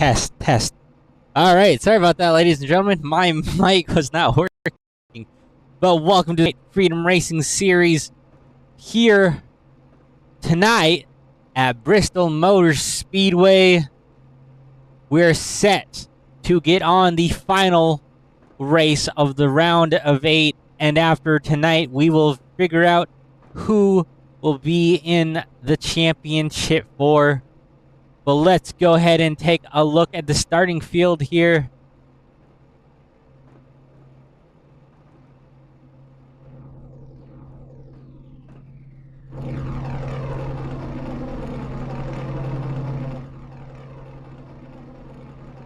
Test. All right, sorry about that, ladies and gentlemen. My mic was not working. But welcome to the Freedom Racing Series here tonight at Bristol Motor Speedway. We're set to get on the final race of the round of 8, and after tonight we will figure out who will be in the championship for. But let's go ahead and take a look at the starting field here.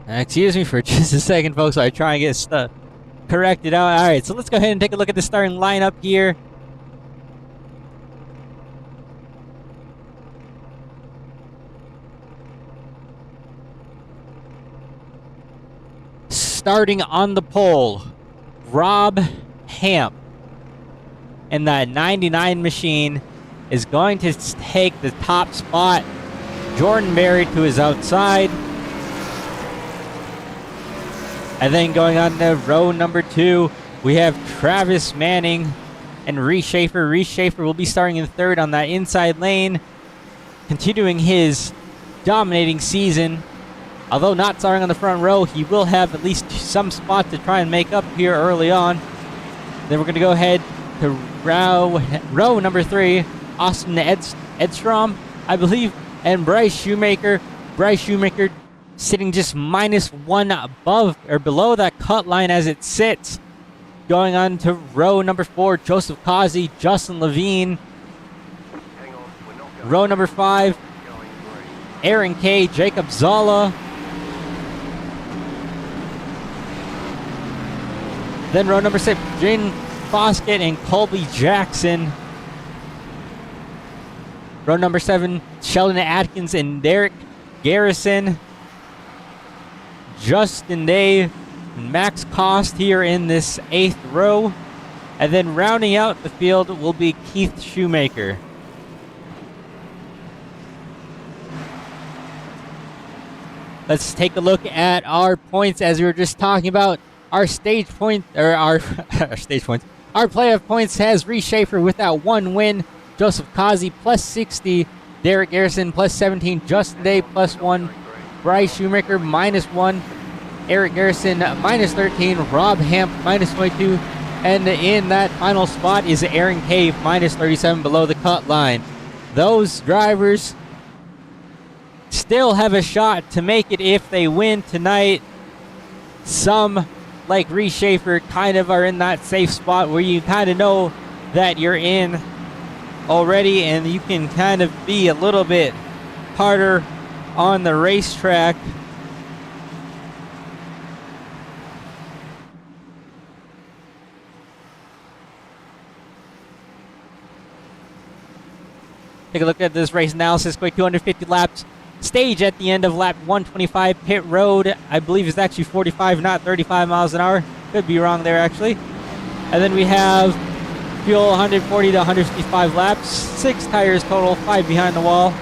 Excuse me for just a second, folks, while I try and get stuff corrected out. Alright, so let's go ahead and take a look at the starting lineup here. Starting on the pole, Rob Hamp in that 99 machine is going to take the top spot. Jordan Berry to his outside. And then going on to row number 2, we have Travis Manning and Reese Schaefer. Reese Schaefer will be starting in third on that inside lane, continuing his dominating season. Although not starting on the front row, he will have at least some spot to try and make up here early on. Then we're going to go ahead to row number 3, Austin Edstrom, I believe, and Bryce Shoemaker. Bryce Shoemaker sitting just -1 above or below that cut line as it sits. Going on to row number 4, Joseph Causey, Justin Levine. Row number 5, Aaron Kay, Jacob Zala. Then row number 6, Jane Foskett and Colby Jackson. Row number 7, Sheldon Atkins and Derek Garrison. Justin Day, Max Cost here in this 8th row. And then rounding out the field will be Keith Shoemaker. Let's take a look at our points as we were just talking about. Our stage point, or our stage points. Our playoff points has Reese Schaefer with that 1 win. Joseph Causey +60. Derek Garrison +17. Justin Day +1. Bryce Shoemaker -1. Eric Garrison -13. Rob Hamp -22. And in that final spot is Aaron Kay -37 below the cut line. Those drivers still have a shot to make it if they win tonight. Some, like Reese Schaefer, kind of are in that safe spot where you kind of know that you're in already and you can kind of be a little bit harder on the racetrack. Take a look at this race analysis quick. 250 laps. Stage at the end of lap 125. Pit road, I believe, is actually 45, not 35 miles an hour. Could be wrong there, actually. And then we have fuel 140 to 155 laps. 6 tires total, 5 behind the wall.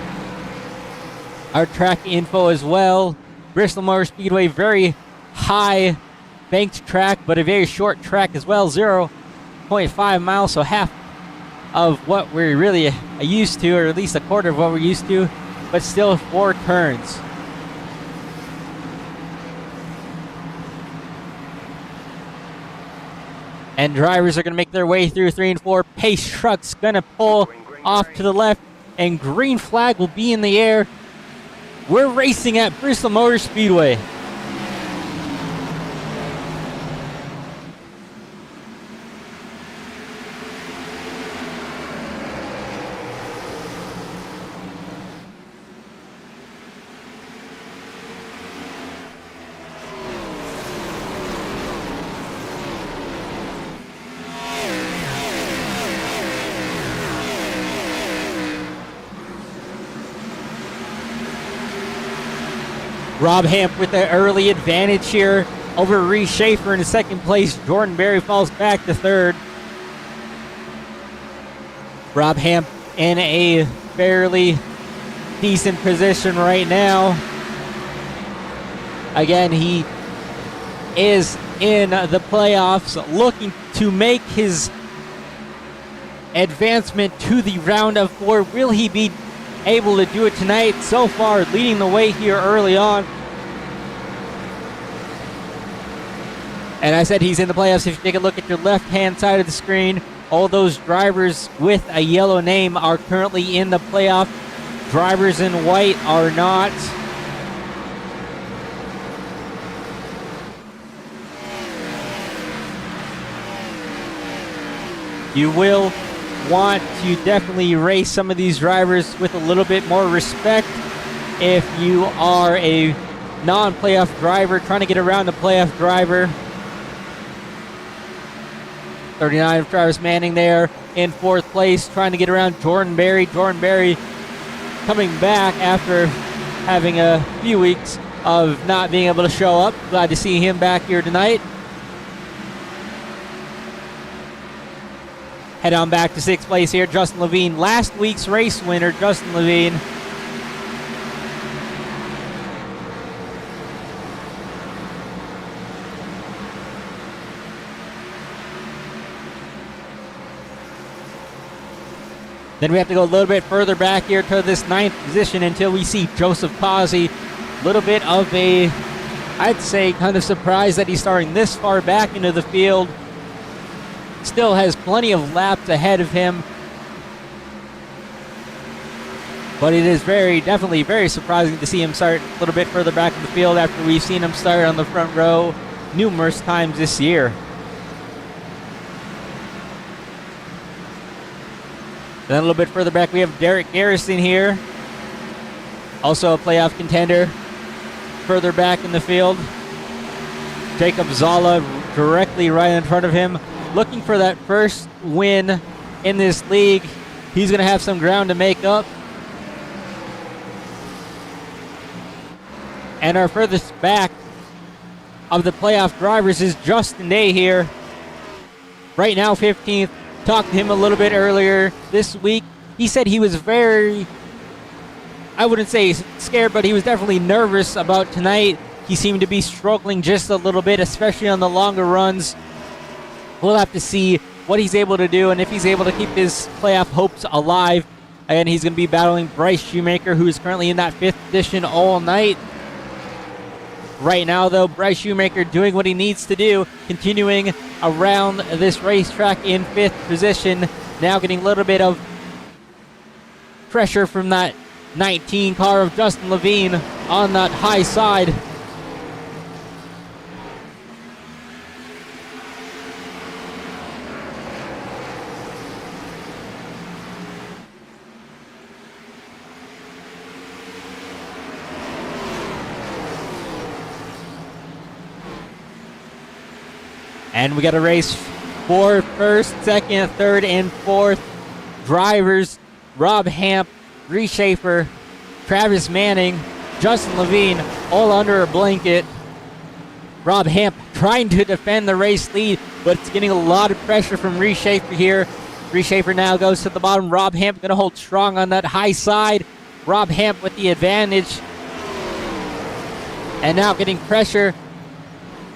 Our track info as well. Bristol Motor Speedway, very high banked track, but a very short track as well. 0.5 miles, so half of what we're really used to, or at least a quarter of what we're used to. But still 4 turns. And drivers are going to make their way through 3 and 4. Pace truck's going to pull off to the left, and green flag will be in the air. We're racing at Bristol Motor Speedway. Rob Hamp with the early advantage here over Reese Schaefer in second place. Jordan Berry falls back to third. Rob Hamp in a fairly decent position right now. Again, he is in the playoffs looking to make his advancement to the round of 4. Will he be able to do it tonight? So far, leading the way here early on. And I said he's in the playoffs. If you take a look at your left-hand side of the screen, all those drivers with a yellow name are currently in the playoff. Drivers in white are not. You will want to definitely race some of these drivers with a little bit more respect if you are a non-playoff driver trying to get around a playoff driver. 39 of Travis Manning there in 4th place, trying to get around Jordan Berry. Jordan Berry coming back after having a few weeks of not being able to show up. Glad to see him back here tonight. Head on back to 6th place here, Justin Levine. Last week's race winner, Justin Levine. Then we have to go a little bit further back here to this 9th position until we see Joseph Causey. A little bit of a, I'd say, kind of surprise that he's starting this far back into the field. Still has plenty of laps ahead of him. But it is definitely very surprising to see him start a little bit further back in the field after we've seen him start on the front row numerous times this year. Then a little bit further back, we have Derek Garrison here. Also a playoff contender. Further back in the field, Jacob Zala directly right in front of him. Looking for that first win in this league. He's going to have some ground to make up. And our furthest back of the playoff drivers is Justin Day here. Right now, 15th. Talked to him a little bit earlier this week. He said he was very, I wouldn't say scared, but he was definitely nervous about tonight. He seemed to be struggling just a little bit, especially on the longer runs. We'll have to see what he's able to do and if he's able to keep his playoff hopes alive. And he's going to be battling Bryce Shoemaker, who is currently in that 5th position all night. Right now, though, Bryce Shoemaker doing what he needs to do, continuing around this racetrack in 5th position. Now getting a little bit of pressure from that 19 car of Justin Levine on that high side. And we got a race for 1st, 2nd, 3rd, and 4th drivers. Rob Hamp, Reese Schaefer, Travis Manning, Justin Levine, all under a blanket. Rob Hamp trying to defend the race lead, but it's getting a lot of pressure from Reese Schaefer here. Reese Schaefer now goes to the bottom. Rob Hamp going to hold strong on that high side. Rob Hamp with the advantage. And now getting pressure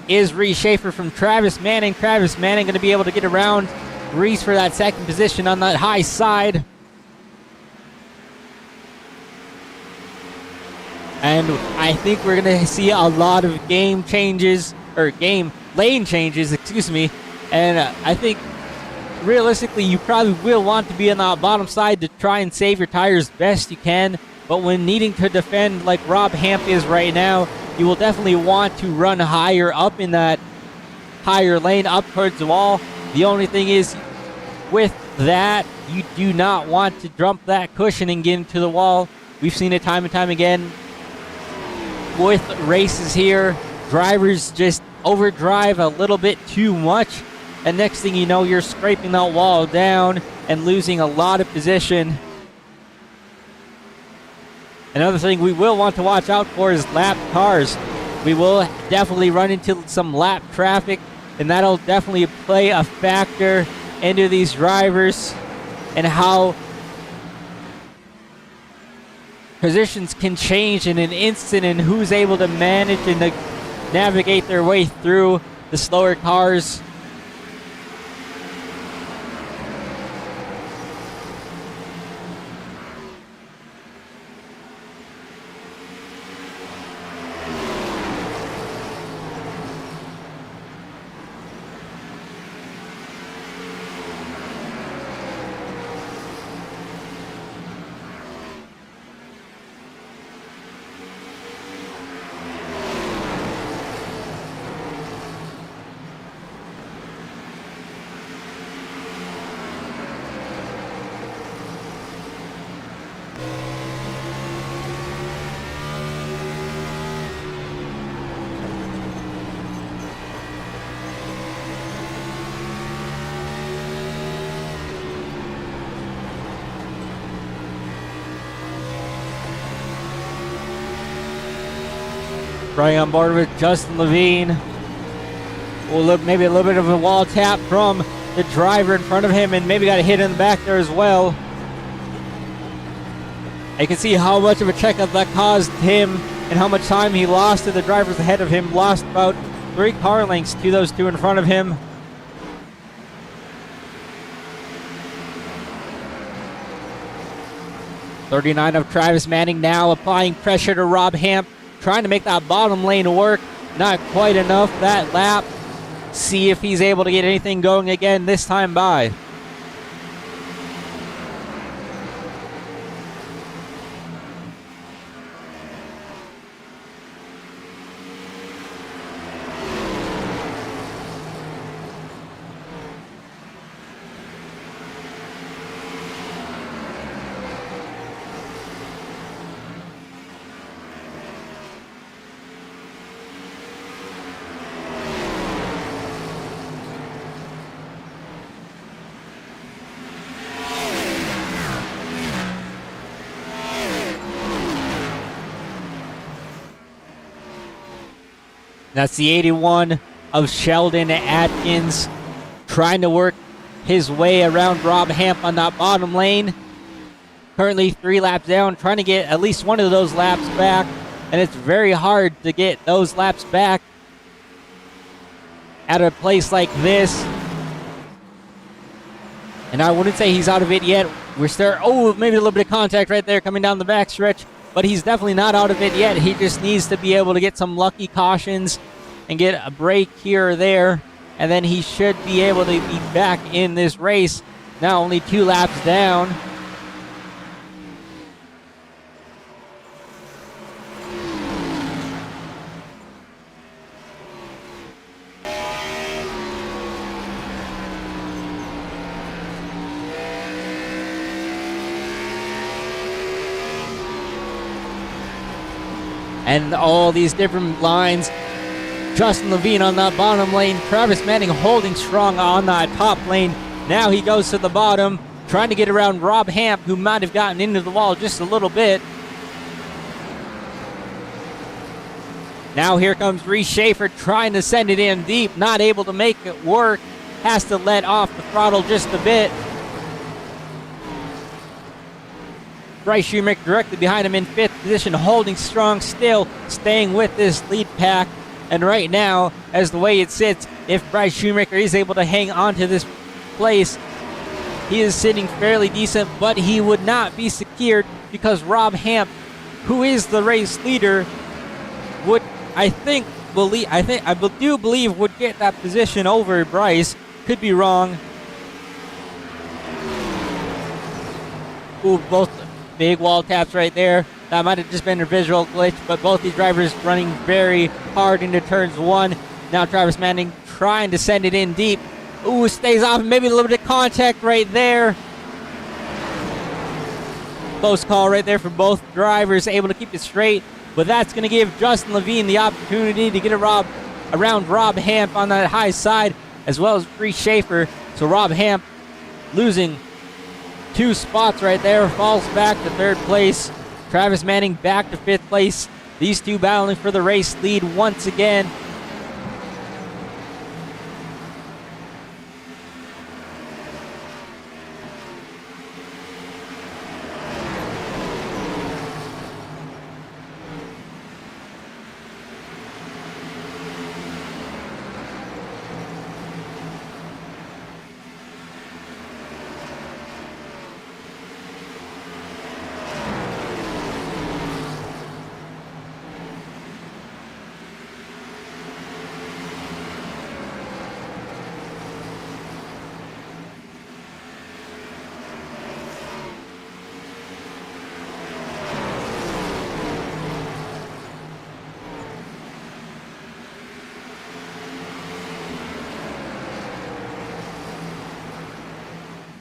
is Reese Schaefer from Travis Manning. Travis Manning going to be able to get around Reese for that 2nd position on that high side. And I think we're going to see a lot of game lane changes, excuse me. And I think realistically you probably will want to be on the bottom side to try and save your tires best you can. But when needing to defend like Rob Hamp is right now, you will definitely want to run higher up in that higher lane up towards the wall. The only thing is with that, you do not want to dump that cushion and get into the wall. We've seen it time and time again with races here. Drivers just overdrive a little bit too much. And next thing you know, you're scraping that wall down and losing a lot of position. Another thing we will want to watch out for is lap cars. We will definitely run into some lap traffic, and that'll definitely play a factor into these drivers and how positions can change in an instant, and who's able to manage and to navigate their way through the slower cars. Running on board with Justin Levine. Well, maybe a little bit of a wall tap from the driver in front of him, and maybe got a hit in the back there as well. You can see how much of a checkup that caused him and how much time he lost to the drivers ahead of him. Lost about 3 car lengths to those 2 in front of him. '39 of Travis Manning now applying pressure to Rob Hamp, trying to make that bottom lane work. Not quite enough that lap. See if he's able to get anything going again this time by. That's the 81 of Sheldon Atkins trying to work his way around Rob Hamp on that bottom lane. Currently 3 laps down, trying to get at least one of those laps back, and it's very hard to get those laps back at a place like this. And I wouldn't say he's out of it yet. We're still, maybe a little bit of contact right there coming down the backstretch, but he's definitely not out of it yet. He just needs to be able to get some lucky cautions and get a break here or there, and then he should be able to be back in this race. Now only 2 laps down. And all these different lines. Justin Levine on that bottom lane. Travis Manning holding strong on that top lane. Now he goes to the bottom, trying to get around Rob Hamp, who might have gotten into the wall just a little bit. Now here comes Reese Schaefer trying to send it in deep. Not able to make it work. Has to let off the throttle just a bit. Bryce Schumacher directly behind him in 5th position, holding strong still, staying with this lead pack. And right now, as the way it sits, if Bryce Schumacher is able to hang on to this place, he is sitting fairly decent, but he would not be secured because Rob Hamp, who is the race leader, would, I do believe would get that position over Bryce. Could be wrong. Ooh, both big wall taps right there. That might have just been a visual glitch, but both these drivers running very hard into turns 1. Now Travis Manning trying to send it in deep. Ooh, stays off, maybe a little bit of contact right there. Close call right there for both drivers, able to keep it straight. But that's going to give Justin Levine the opportunity to get around Rob Hamp on that high side, as well as Reese Schaefer. So Rob Hamp losing 2 spots right there, falls back to 3rd place. Travis Manning back to 5th place. These 2 battling for the race lead once again.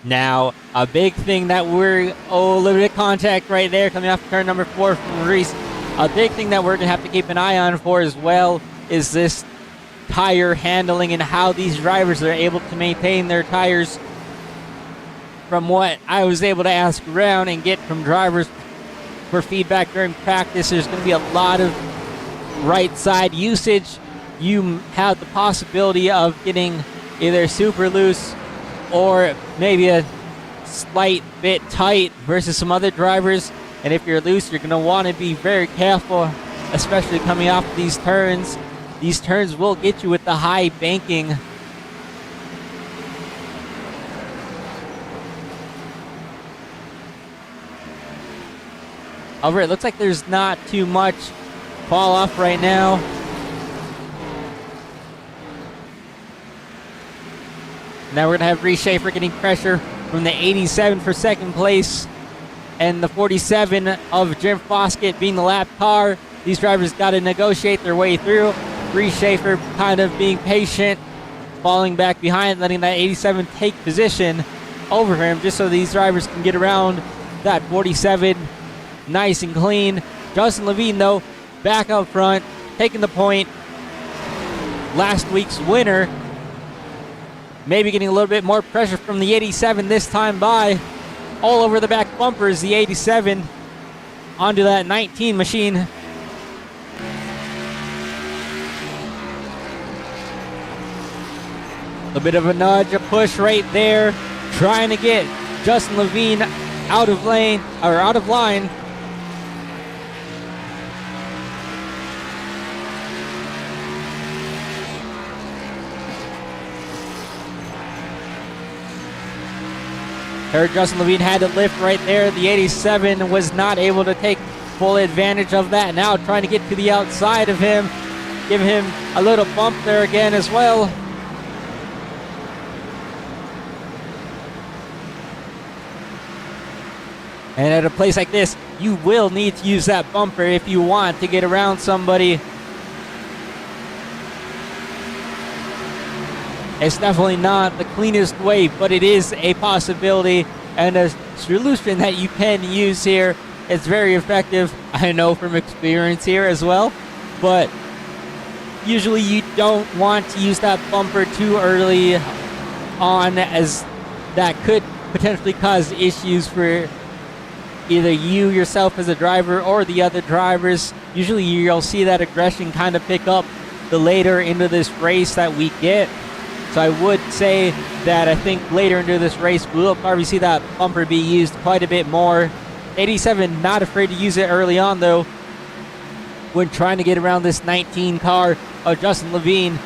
Now, a big thing that we're, a little bit of contact right there coming off turn number 4 from Reese. A big thing that we're going to have to keep an eye on for as well is this tire handling and how these drivers are able to maintain their tires. From what I was able to ask around and get from drivers for feedback during practice, there's going to be a lot of right side usage. You have the possibility of getting either super loose or maybe a slight bit tight versus some other drivers. And if you're loose, you're going to want to be very careful, especially coming off these turns. These turns will get you with the high banking. However, it looks like there's not too much fall off right now. Now we're going to have Reese Schaefer getting pressure from the 87 for second place and the 47 of Jim Foskett being the lap car. These drivers got to negotiate their way through. Reese Schaefer kind of being patient, falling back behind, letting that 87 take position over him just so these drivers can get around that 47 nice and clean. Justin Levine, though, back up front, taking the point. Last week's winner. Maybe getting a little bit more pressure from the 87 this time by. All over the back bumpers, the 87 onto that 19 machine. A bit of a nudge, a push right there, trying to get Justin Levine out of lane, or out of line. Justin Levine had to lift right there. The 87 was not able to take full advantage of that. Now trying to get to the outside of him. Give him a little bump there again as well. And at a place like this, you will need to use that bumper if you want to get around somebody. It's definitely not the cleanest way, but it is a possibility and a solution that you can use here. It's very effective, I know from experience here as well, but usually you don't want to use that bumper too early on, as that could potentially cause issues for either you yourself as a driver or the other drivers. Usually you'll see that aggression kind of pick up the later into this race that we get. So I would say that I think later into this race, we'll probably see that bumper be used quite a bit more. 87 not afraid to use it early on, though, when trying to get around this 19 car of Justin Levine.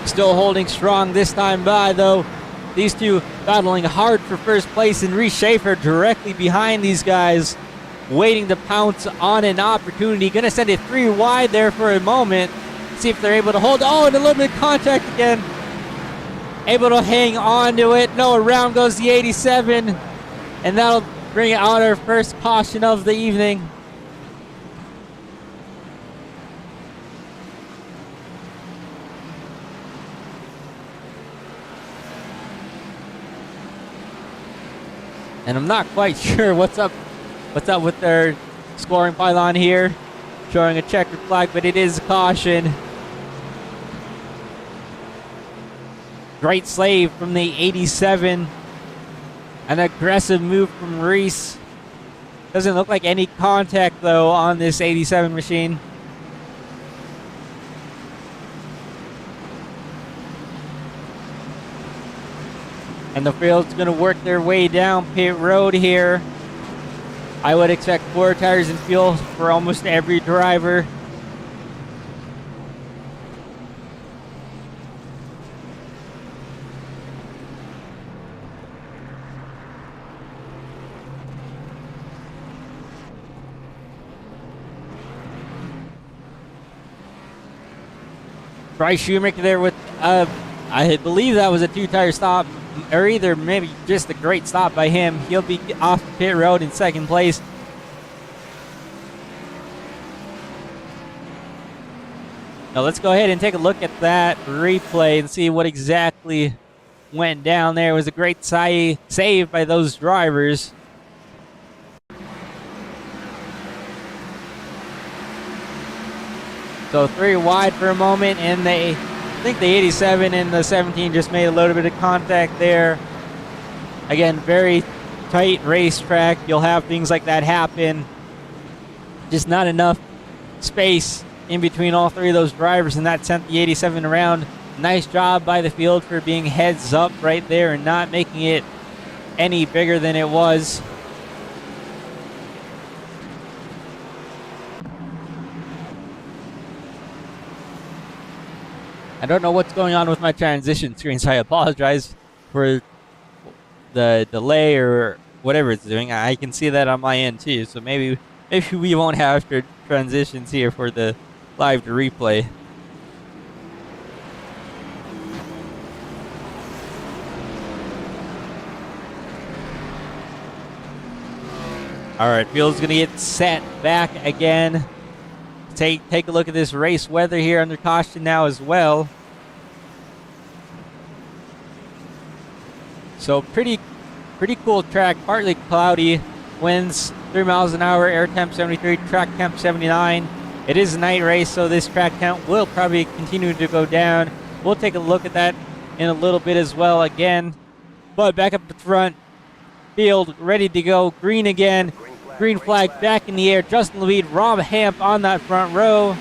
Still holding strong this time by, though. These two battling hard for first place, and Reese Schaefer directly behind these guys, waiting to pounce on an opportunity. Gonna send it 3 wide there for a moment. See if they're able to hold. Oh, and a little bit of contact again. Able to hang on to it. No, around goes the 87. And that'll bring out our first caution of the evening. And I'm not quite sure what's up with their scoring pylon here, showing a checkered flag, but it is a caution. Great slave from the 87. An aggressive move from Reese. Doesn't look like any contact, though, on this 87 machine. And the field's going to work their way down pit road here. I would expect 4 tires and fuel for almost every driver. Bryce Schumacher there with, I believe that was a 2-tire stop, or either maybe just a great stop by him. He'll be off the pit road in second place. Now let's go ahead and take a look at that replay and see what exactly went down there. It was a great save by those drivers. So 3 wide for a moment, and I think the 87 and the 17 just made a little bit of contact there. Again, very tight racetrack. You'll have things like that happen. Just not enough space in between all 3 of those drivers, and that sent the 87 around. Nice job by the field for being heads up right there and not making it any bigger than it was. I don't know what's going on with my transition screen, so I apologize for the delay or whatever it's doing. I can see that on my end too, so maybe we won't have transitions here for the live to replay. All right, field's gonna get set back again. Take a look at this race weather here under caution now as well. So pretty cool track, partly cloudy, winds 3 miles an hour, air temp 73, track temp 79. It is a night race, so this track count will probably continue to go down. We'll take a look at that in a little bit as well again. But back up the front, field ready to go, green again. Green flag back in the air. Justin Lead, Rob Hamp on that front row.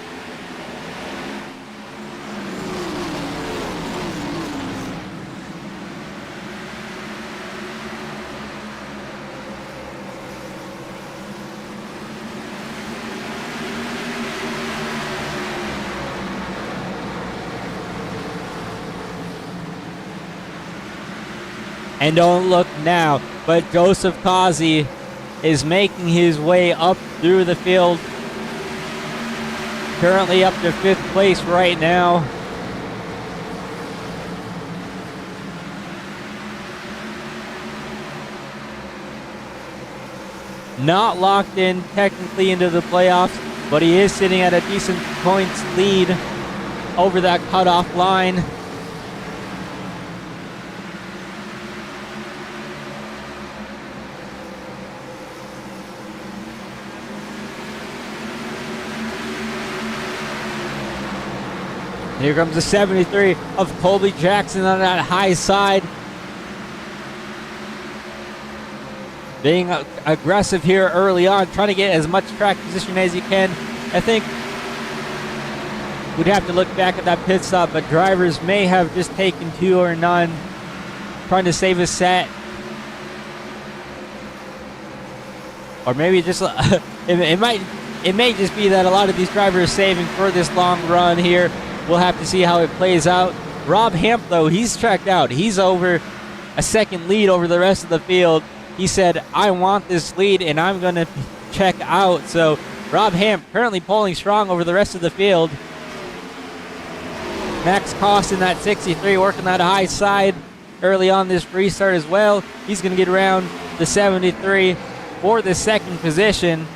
And don't look now, but Joseph Kazi is making his way up through the field. Currently up to 5th place right now. Not locked in technically into the playoffs, but he is sitting at a decent points lead over that cutoff line. Here comes the 73 of Colby Jackson on that high side. Being aggressive here early on, trying to get as much track position as you can. I think we'd have to look back at that pit stop, but drivers may have just taken 2 or none, trying to save a set. Or maybe just, it may just be that a lot of these drivers are saving for this long run here. We'll have to see how it plays out. Rob Hamp, though, he's tracked out. He's over a second lead over the rest of the field. He said, I want this lead, and I'm going to check out. So Rob Hamp currently pulling strong over the rest of the field. Max Koss in that 63, working that high side early on this restart as well. He's going to get around the 73 for the second position.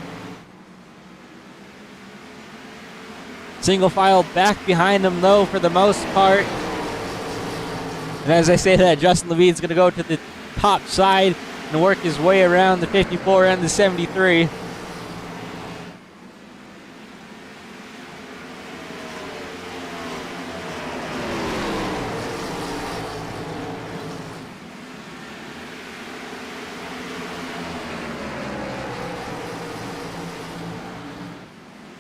Single file back behind them, though, for the most part. And as I say that, Justin Levine's going to go to the top side and work his way around the 54 and the 73.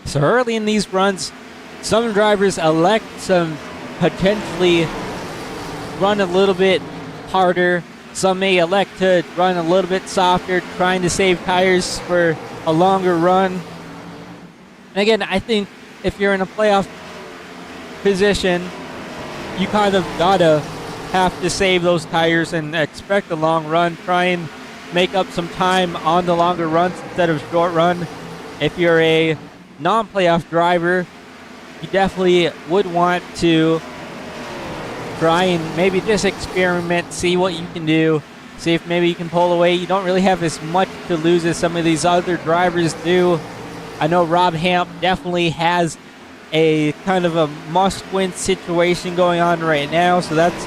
So early in these runs, some drivers elect to potentially run a little bit harder. Some may elect to run a little bit softer, trying to save tires for a longer run. And again, I think if you're in a playoff position, you kind of gotta have to save those tires and expect a long run. Try and make up some time on the longer runs instead of short run. If you're a non-playoff driver, you definitely would want to try and maybe just experiment, see what you can do, see if maybe you can pull away. You don't really have as much to lose as some of these other drivers do. I know Rob Hamp definitely has a kind of a must-win situation going on right now. So that's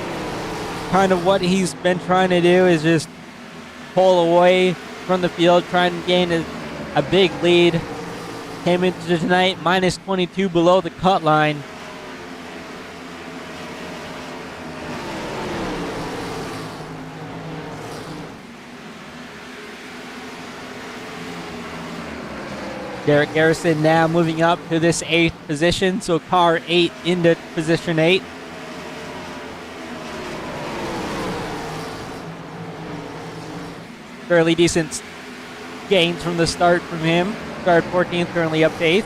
kind of what he's been trying to do, is just pull away from the field, trying to gain a big lead. Came into tonight minus 22 below the cut line. Derek Garrison now moving up to this 8th position, so car 8 into position 8. Fairly decent gains from the start from him. Started 14th, currently up to 8th.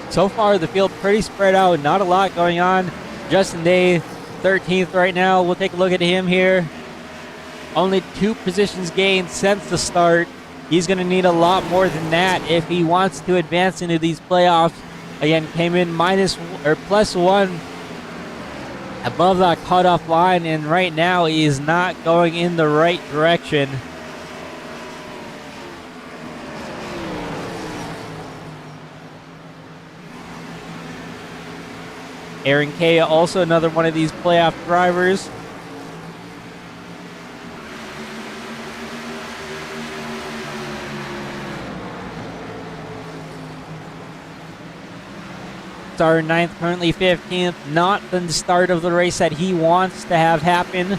So far, the field pretty spread out. Not a lot going on. Justin Day, 13th right now. We'll take a look at him here. Only 2 positions gained since the start. He's going to need a lot more than that if he wants to advance into these playoffs. Again, came in plus 1 above that cutoff line, and right now he is not going in the right direction. Aaron Kay, also another one of these playoff drivers. Started 9th, currently 15th. Not the start of the race that he wants to have happen.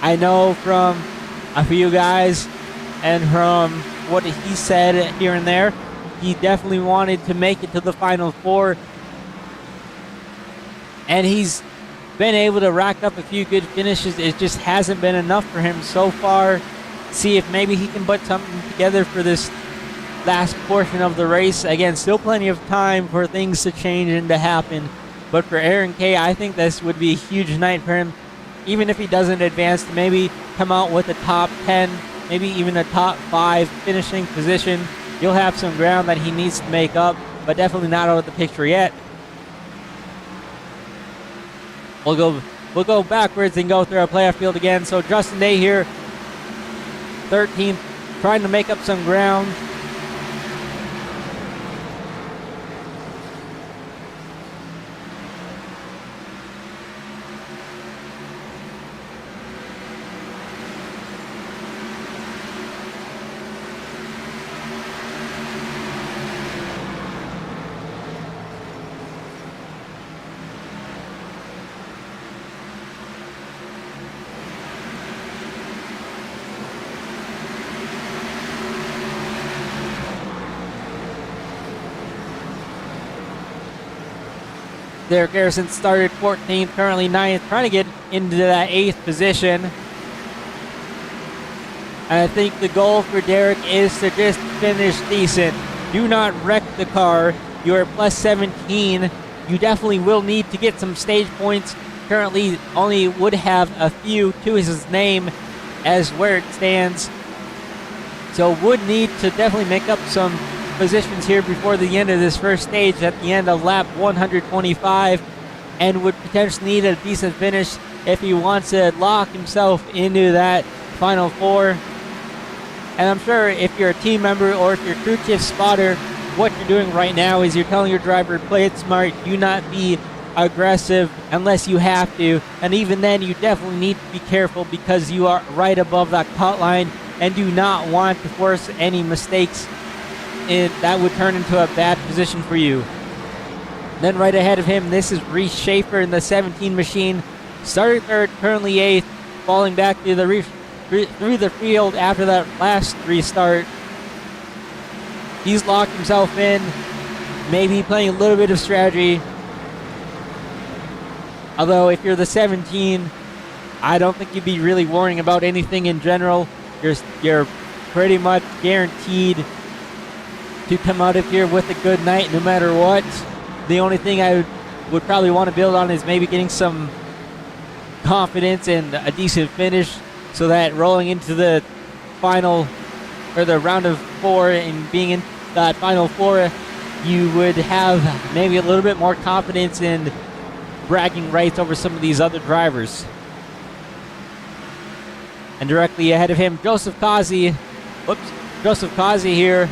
I know from a few guys and from what he said here and there, he definitely wanted to make it to the Final Four. And he's been able to rack up a few good finishes. It just hasn't been enough for him so far. See if maybe he can put something together for this last portion of the race. Again, still plenty of time for things to change and to happen. But for Aaron Kay, I think this would be a huge night for him. Even if he doesn't advance, to maybe come out with a top 10, maybe even a top 5 finishing position. You'll have some ground that he needs to make up, but definitely not out of the picture yet. We'll go backwards and go through our playoff field again. So Justin Day here, 13th, trying to make up some ground. Derek Garrison started 14th, currently 9th, trying to get into that 8th position. And I think the goal for Derek is to just finish decent. Do not wreck the car. You are plus 17. You definitely will need to get some stage points. Currently only would have a few to his name as where it stands. So would need to definitely make up some positions here before the end of this first stage at the end of lap 125, and would potentially need a decent finish if he wants to lock himself into that Final Four. And I'm sure if you're a team member or if you're crew chief spotter, what you're doing right now is you're telling your driver, play it smart, do not be aggressive unless you have to. And even then, you definitely need to be careful because you are right above that cut line and do not want to force any mistakes. That would turn into a bad position for you. Then right ahead of him, this is Reese Schaefer in the 17 machine. Started 3rd, currently 8th, falling back through the field after that last restart. He's locked himself in, maybe playing a little bit of strategy. Although if you're the 17, I don't think you'd be really worrying about anything in general. You're pretty much guaranteed to come out of here with a good night no matter what. The only thing I would probably want to build on is maybe getting some confidence and a decent finish, so that rolling into the final, or the round of 4, and being in that final 4, you would have maybe a little bit more confidence in bragging rights over some of these other drivers. And directly ahead of him, Joseph Kazi. Joseph Kazi here.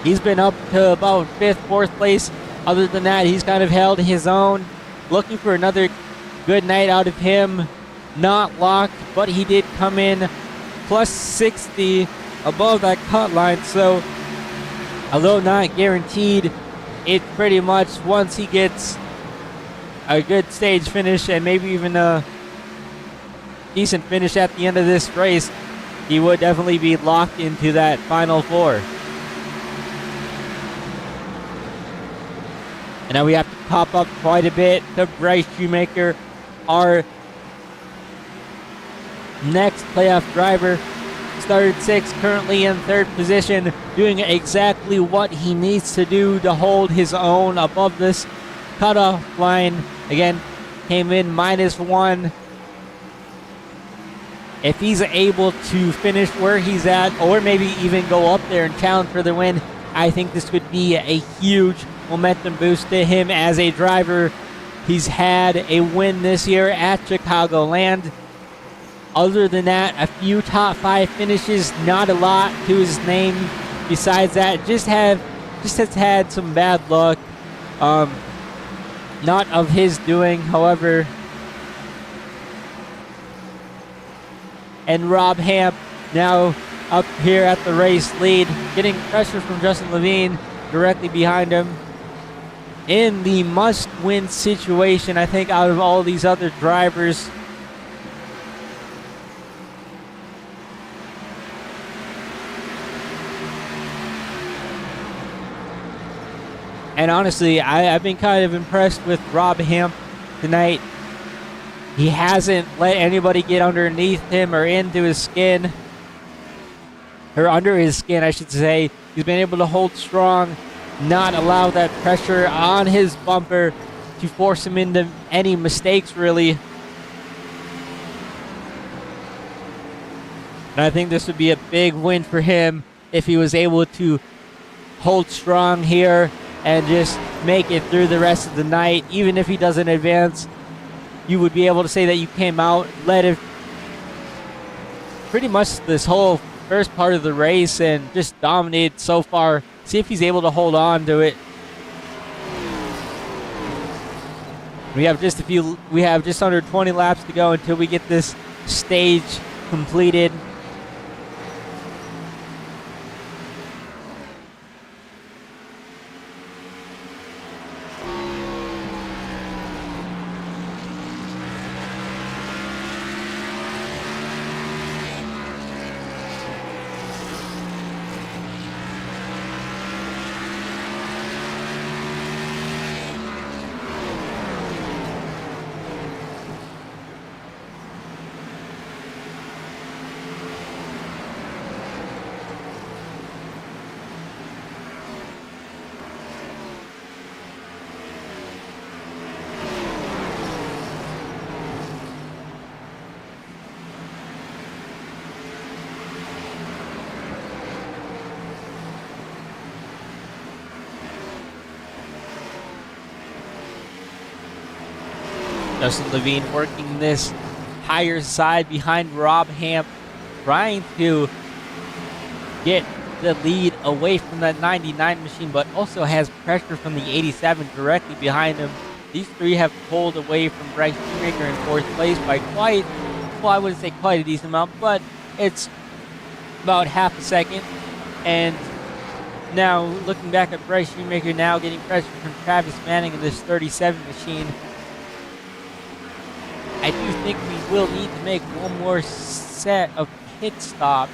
He's been up to about 5th, 4th place. Other than that, he's kind of held his own. Looking for another good night out of him. Not locked, but he did come in plus 60 above that cut line. So, although not guaranteed, it pretty much, once he gets a good stage finish and maybe even a decent finish at the end of this race, he would definitely be locked into that final 4. And now we have to pop up quite a bit to Bryce Shoemaker, our next playoff driver. Started 6th, currently in 3rd position, doing exactly what he needs to do to hold his own above this cutoff line. Again, came in -1. If he's able to finish where he's at, or maybe even go up there and challenge for the win, I think this could be a huge momentum boost to him as a driver. He's had a win this year at Chicagoland. Other than that, a few top 5 finishes, not a lot to his name. Besides that, just has had some bad luck. Not of his doing, however. And Rob Hamp now up here at the race lead, getting pressure from Justin Levine directly behind him. In the must-win situation, I think, out of all these other drivers. And honestly, I've been kind of impressed with Rob Hamp tonight. He hasn't let anybody get underneath him or into his skin. Or under his skin, I should say. He's been able to hold strong, not allow that pressure on his bumper to force him into any mistakes, really. And I think this would be a big win for him if he was able to hold strong here and just make it through the rest of the night. Even if he doesn't advance, you would be able to say that you came out, led it pretty much this whole first part of the race and just dominated so far. See if he's able to hold on to it. We have just under 20 laps to go until we get this stage completed. Justin Levine working this higher side behind Rob Hamp, trying to get the lead away from that 99 machine, but also has pressure from the 87 directly behind him. These three have pulled away from Bryce Shoemaker in 4th place by quite, well, I wouldn't say quite a decent amount, but it's about half a second. And now looking back at Bryce Shoemaker now getting pressure from Travis Manning in this 37 machine. I do think we will need to make one more set of pit stops.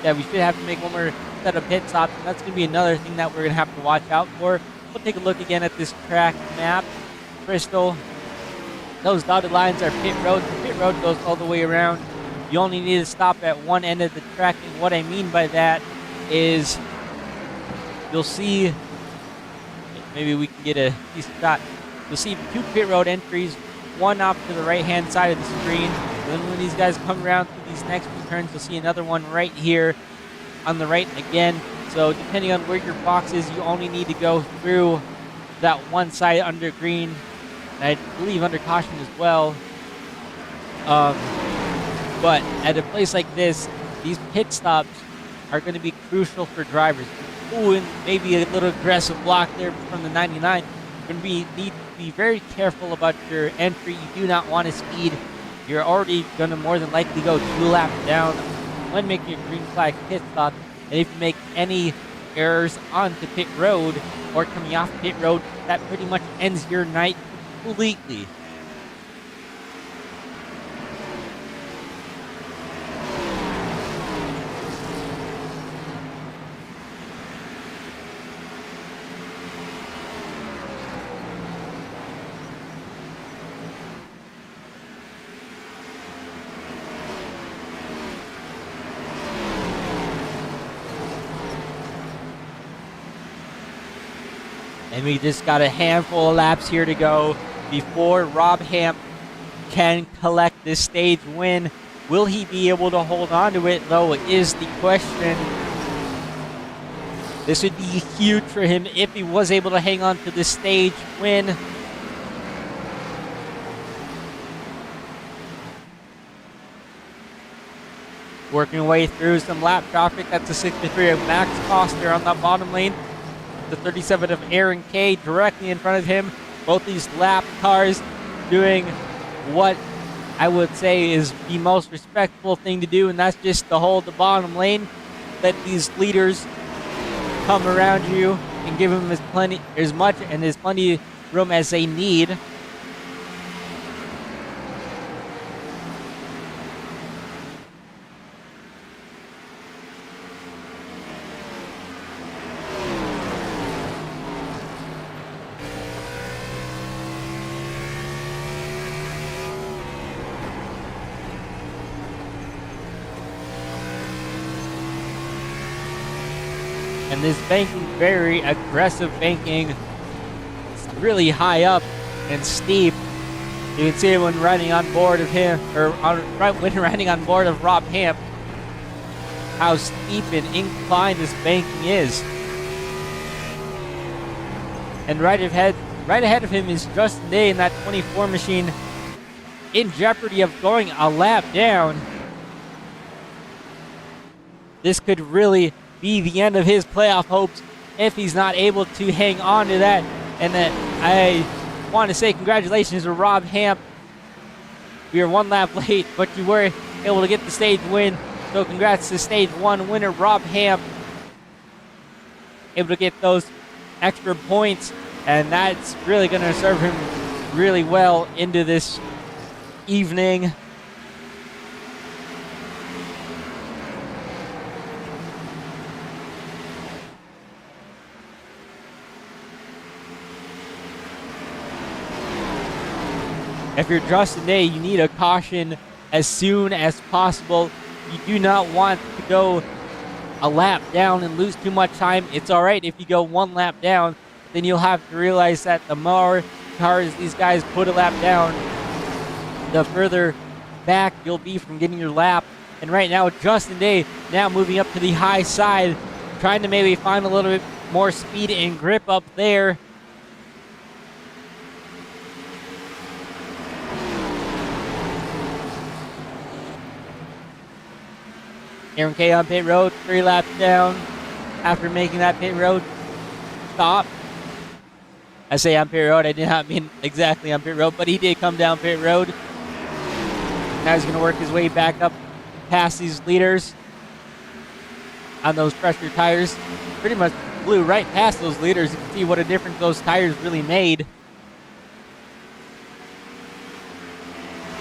Yeah, we should have to make one more set of pit stops, and that's going to be another thing that we're going to have to watch out for. We'll take a look again at this track map. Bristol, those dotted lines are pit road. The pit road goes all the way around. You only need to stop at one end of the track, and what I mean by that is you'll see, maybe we can get a decent shot. You'll see 2 pit road entries, one off to the right-hand side of the screen. And then when these guys come around through these next few turns, you'll see another one right here on the right again. So depending on where your box is, you only need to go through that one side under green, and I believe under caution as well. But at a place like this, these pit stops are going to be crucial for drivers. Ooh, and maybe a little aggressive block there from the 99. You're going to need to be very careful about your entry. You do not want to speed. You're already going to more than likely go 2 laps down when making a green flag pit stop. And if you make any errors onto pit road or coming off pit road, that pretty much ends your night completely. And we just got a handful of laps here to go before Rob Hamp can collect this stage win. Will he be able to hold on to it, though, is the question. This would be huge for him if he was able to hang on to this stage win. Working way through some lap traffic. That's a 63 of Max Foster on that bottom lane. The 37 of Aaron Kay directly in front of him. Both these lap cars doing what I would say is the most respectful thing to do, and that's just to hold the bottom lane. Let these leaders come around you and give them as much and as plenty room as they need. And this banking, very aggressive banking. It's really high up and steep. You can see it when riding on board of him, or when riding on board of Rob Hamp, how steep and inclined this banking is. And right ahead of him is Justin Day in that 24 machine, in jeopardy of going a lap down. This could really be the end of his playoff hopes if he's not able to hang on to that. And that I want to say congratulations to Rob Hamp. We are 1 lap late, but you were able to get the stage win. So congrats to stage 1 winner Rob Hamp. Able to get those extra points, and that's really going to serve him really well into this evening. If you're Justin Day, you need a caution as soon as possible. You do not want to go a lap down and lose too much time. It's all right if you go 1 lap down, then you'll have to realize that the more cars these guys put a lap down, the further back you'll be from getting your lap. And right now, Justin Day now moving up to the high side, trying to maybe find a little bit more speed and grip up there. Aaron Kay on pit road, 3 laps down after making that pit road stop. I say on pit road, I did not mean exactly on pit road, but he did come down pit road. Now he's going to work his way back up past these leaders on those pressure tires. Pretty much blew right past those leaders. You can see what a difference those tires really made.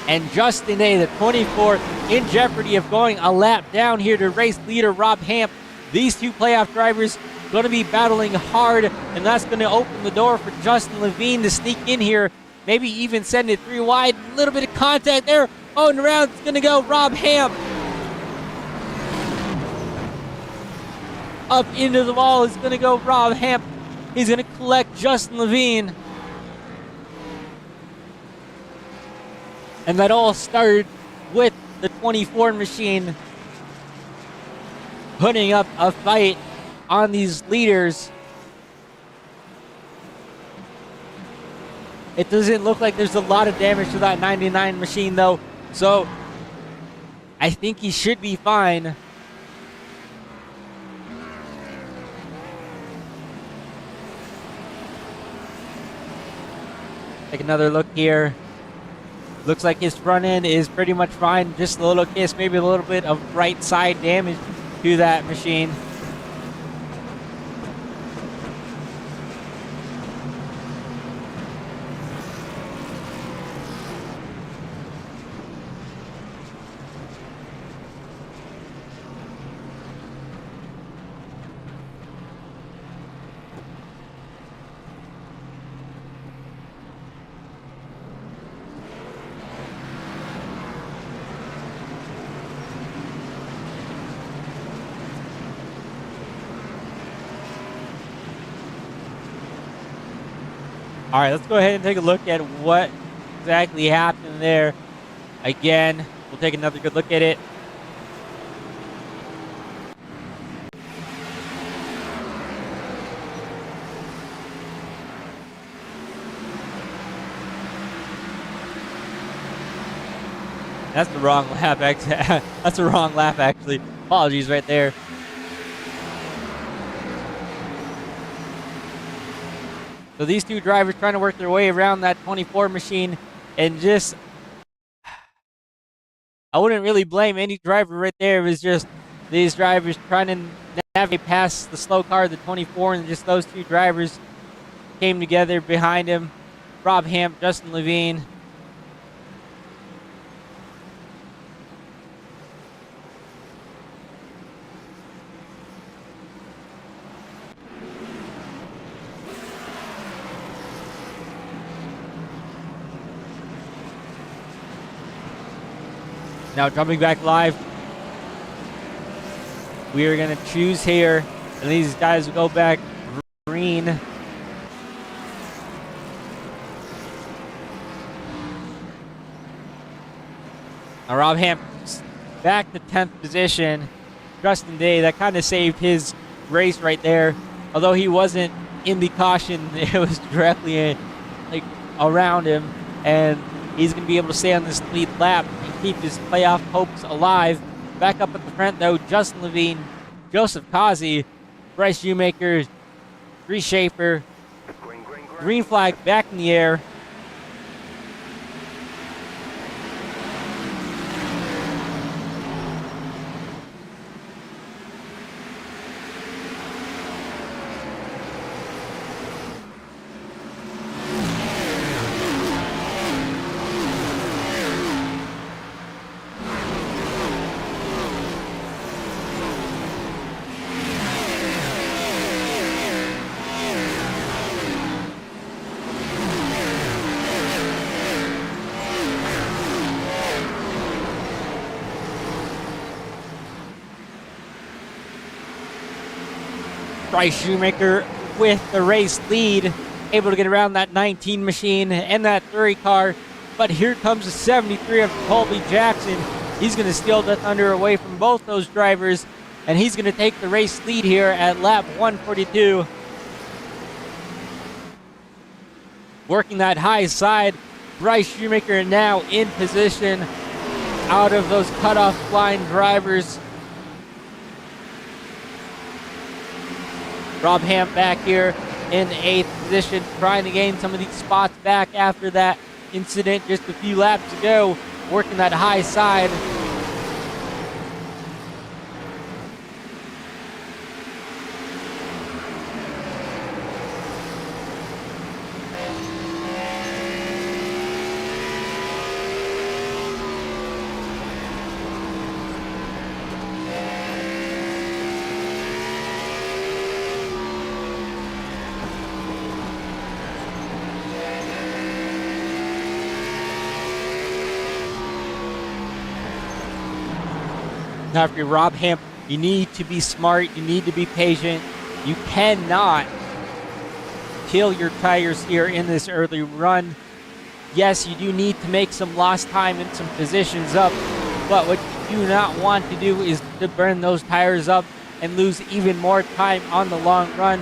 And Justin Day, the 24, in jeopardy of going a lap down here to race leader Rob Hamp. These 2 playoff drivers going to be battling hard, and that's going to open the door for Justin Levine to sneak in here, maybe even send it 3 wide. A little bit of contact there. Oh, and around it's going to go Rob Hamp. Up into the wall is going to go Rob Hamp. He's going to collect Justin Levine. And that all started with the 24 machine putting up a fight on these leaders. It doesn't look like there's a lot of damage to that 99 machine though, so I think he should be fine. Take another look here. Looks like his front end is pretty much fine. Just a little kiss, maybe a little bit of right side damage to that machine. All right, let's go ahead and take a look at what exactly happened there. Again, we'll take another good look at it. That's the wrong lap. That's the wrong lap, actually. Apologies right there. So these two drivers trying to work their way around that 24 machine, and just, I wouldn't really blame any driver right there. It was just these drivers trying to navigate past the slow car, the 24, and just those two drivers came together behind him. Rob Hamp, Justin Levine. Now jumping back live, we are going to choose here, and these guys will go back green. Now Rob Hamp back to 10th position. Justin Day, that kind of saved his race right there. Although he wasn't in the caution, it was directly like around him, and he's going to be able to stay on this lead lap and keep his playoff hopes alive. Back up at the front, though, Justin Levine, Joseph Kazi, Bryce Shoemaker, Reese Schaefer. Green flag back in the air. Bryce Shoemaker with the race lead, able to get around that 19 machine and that 30 car. But here comes the 73 of Colby Jackson. He's going to steal the thunder away from both those drivers, and he's going to take the race lead here at lap 142. Working that high side, Bryce Shoemaker now in position out of those cutoff line drivers. Rob Hamp back here in 8th position, trying to gain some of these spots back after that incident just a few laps ago, working that high side. Now, if you're Rob Hamp, you need to be smart. You need to be patient. You cannot kill your tires here in this early run. Yes, you do need to make some lost time and some positions up, but what you do not want to do is to burn those tires up and lose even more time on the long run.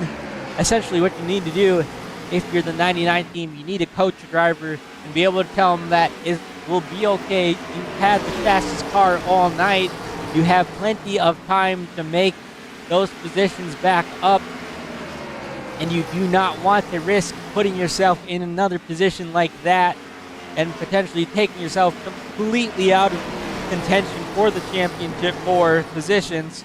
Essentially what you need to do, if you're the 99 team, you need to coach your driver and be able to tell them that it will be okay. You've had the fastest car all night. You have plenty of time to make those positions back up, and you do not want to risk putting yourself in another position like that and potentially taking yourself completely out of contention for the championship for positions.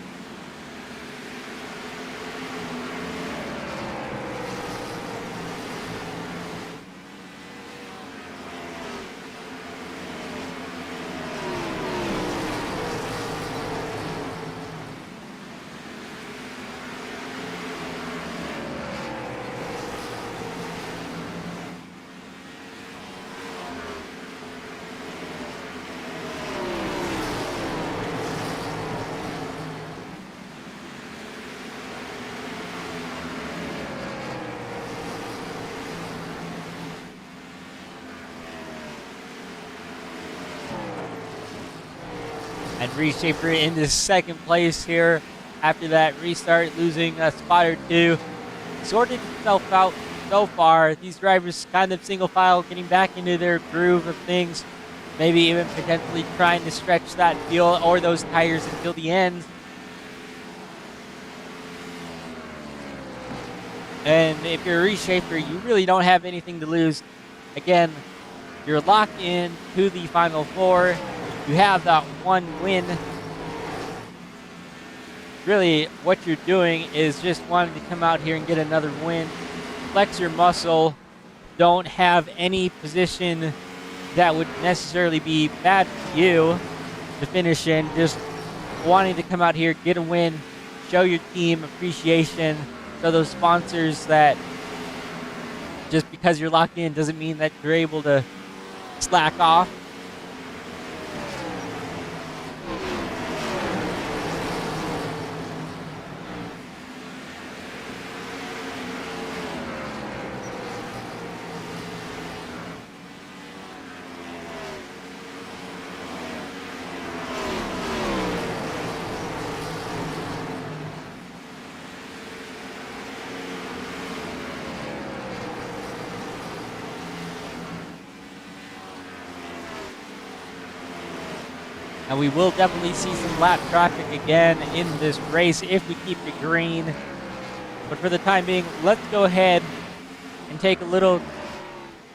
And Reshaper into second place here after that restart, losing a spot or two. Sorted himself out so far. These drivers kind of single file, getting back into their groove of things. Maybe even potentially trying to stretch that fuel or those tires until the end. And if you're a Reshaper, you really don't have anything to lose. Again, you're locked in to the Final Four. You have that one win. Really, what you're doing is just wanting to come out here and get another win. Flex your muscle. Don't have any position that would necessarily be bad for you to finish in. Just wanting to come out here, get a win, show your team appreciation, show those sponsors that just because you're locked in doesn't mean that you're able to slack off. And we will definitely see some lap traffic again in this race if we keep it green. But for the time being, let's go ahead and take a little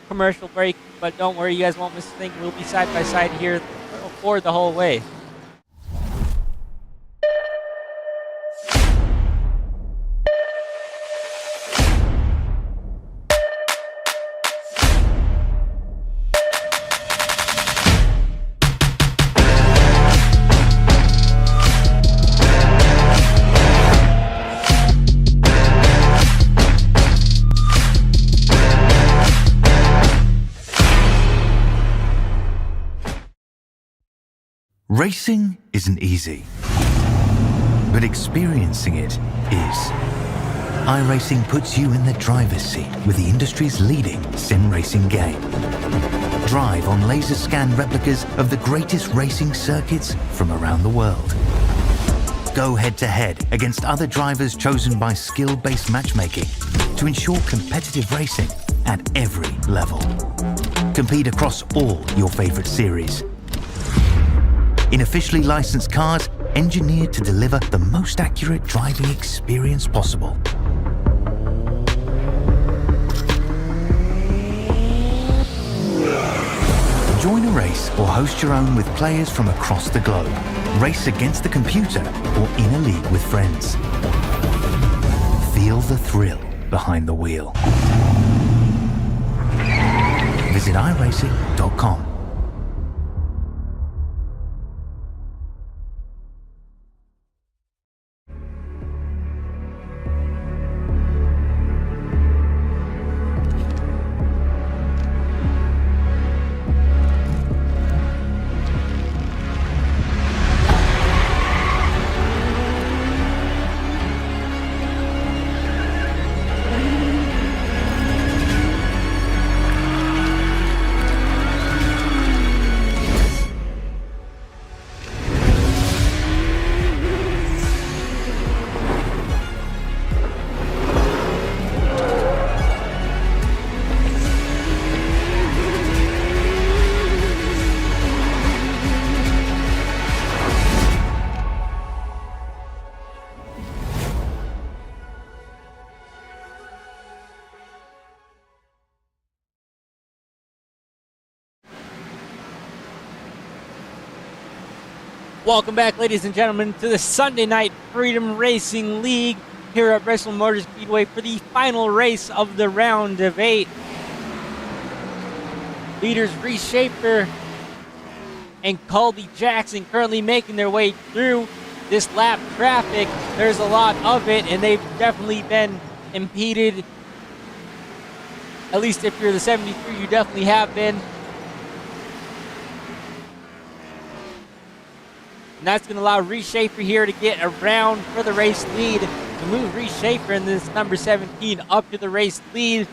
commercial break. But don't worry, you guys won't miss a thing. We'll be side by side here for the whole way. Racing isn't easy, but experiencing it is. iRacing puts you in the driver's seat with the industry's leading sim racing game. Drive on laser scan replicas of the greatest racing circuits from around the world. Go head to head against other drivers chosen by skill-based matchmaking to ensure competitive racing at every level. Compete across all your favorite series. In officially licensed cars, engineered to deliver the most accurate driving experience possible. Join a race or host your own with players from across the globe. Race against the computer or in a league with friends. Feel the thrill behind the wheel. Visit iRacing.com. Welcome back, ladies and gentlemen, to the Sunday Night Freedom Racing League here at Bristol Motor Speedway for the final race of the round of 8. Leaders Reese Schaefer and Colby Jackson currently making their way through this lap traffic. There's a lot of it, and they've definitely been impeded. At least if you're the 73, you definitely have been. And that's going to allow Reese Schaefer here to get around for the race lead, to move Reese Schaefer in this number 17 up to the race lead.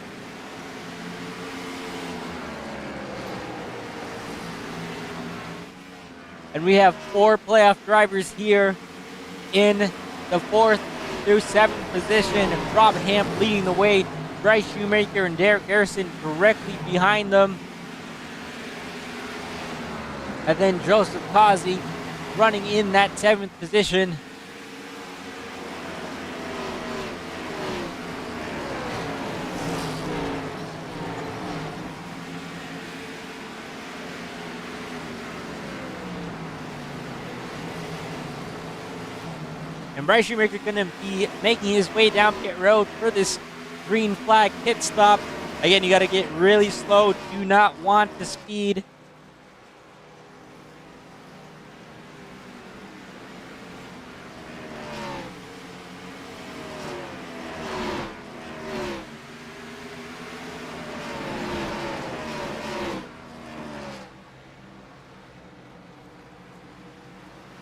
And we have 4 playoff drivers here in the 4th through 7th position. Rob Hamp leading the way, Bryce Shoemaker and Derek Harrison directly behind them. And then Joseph Causey running in that 7th position. And Bryce Shoemaker going to be making his way down pit road for this green flag pit stop. Again, you got to get really slow. Do not want to speed.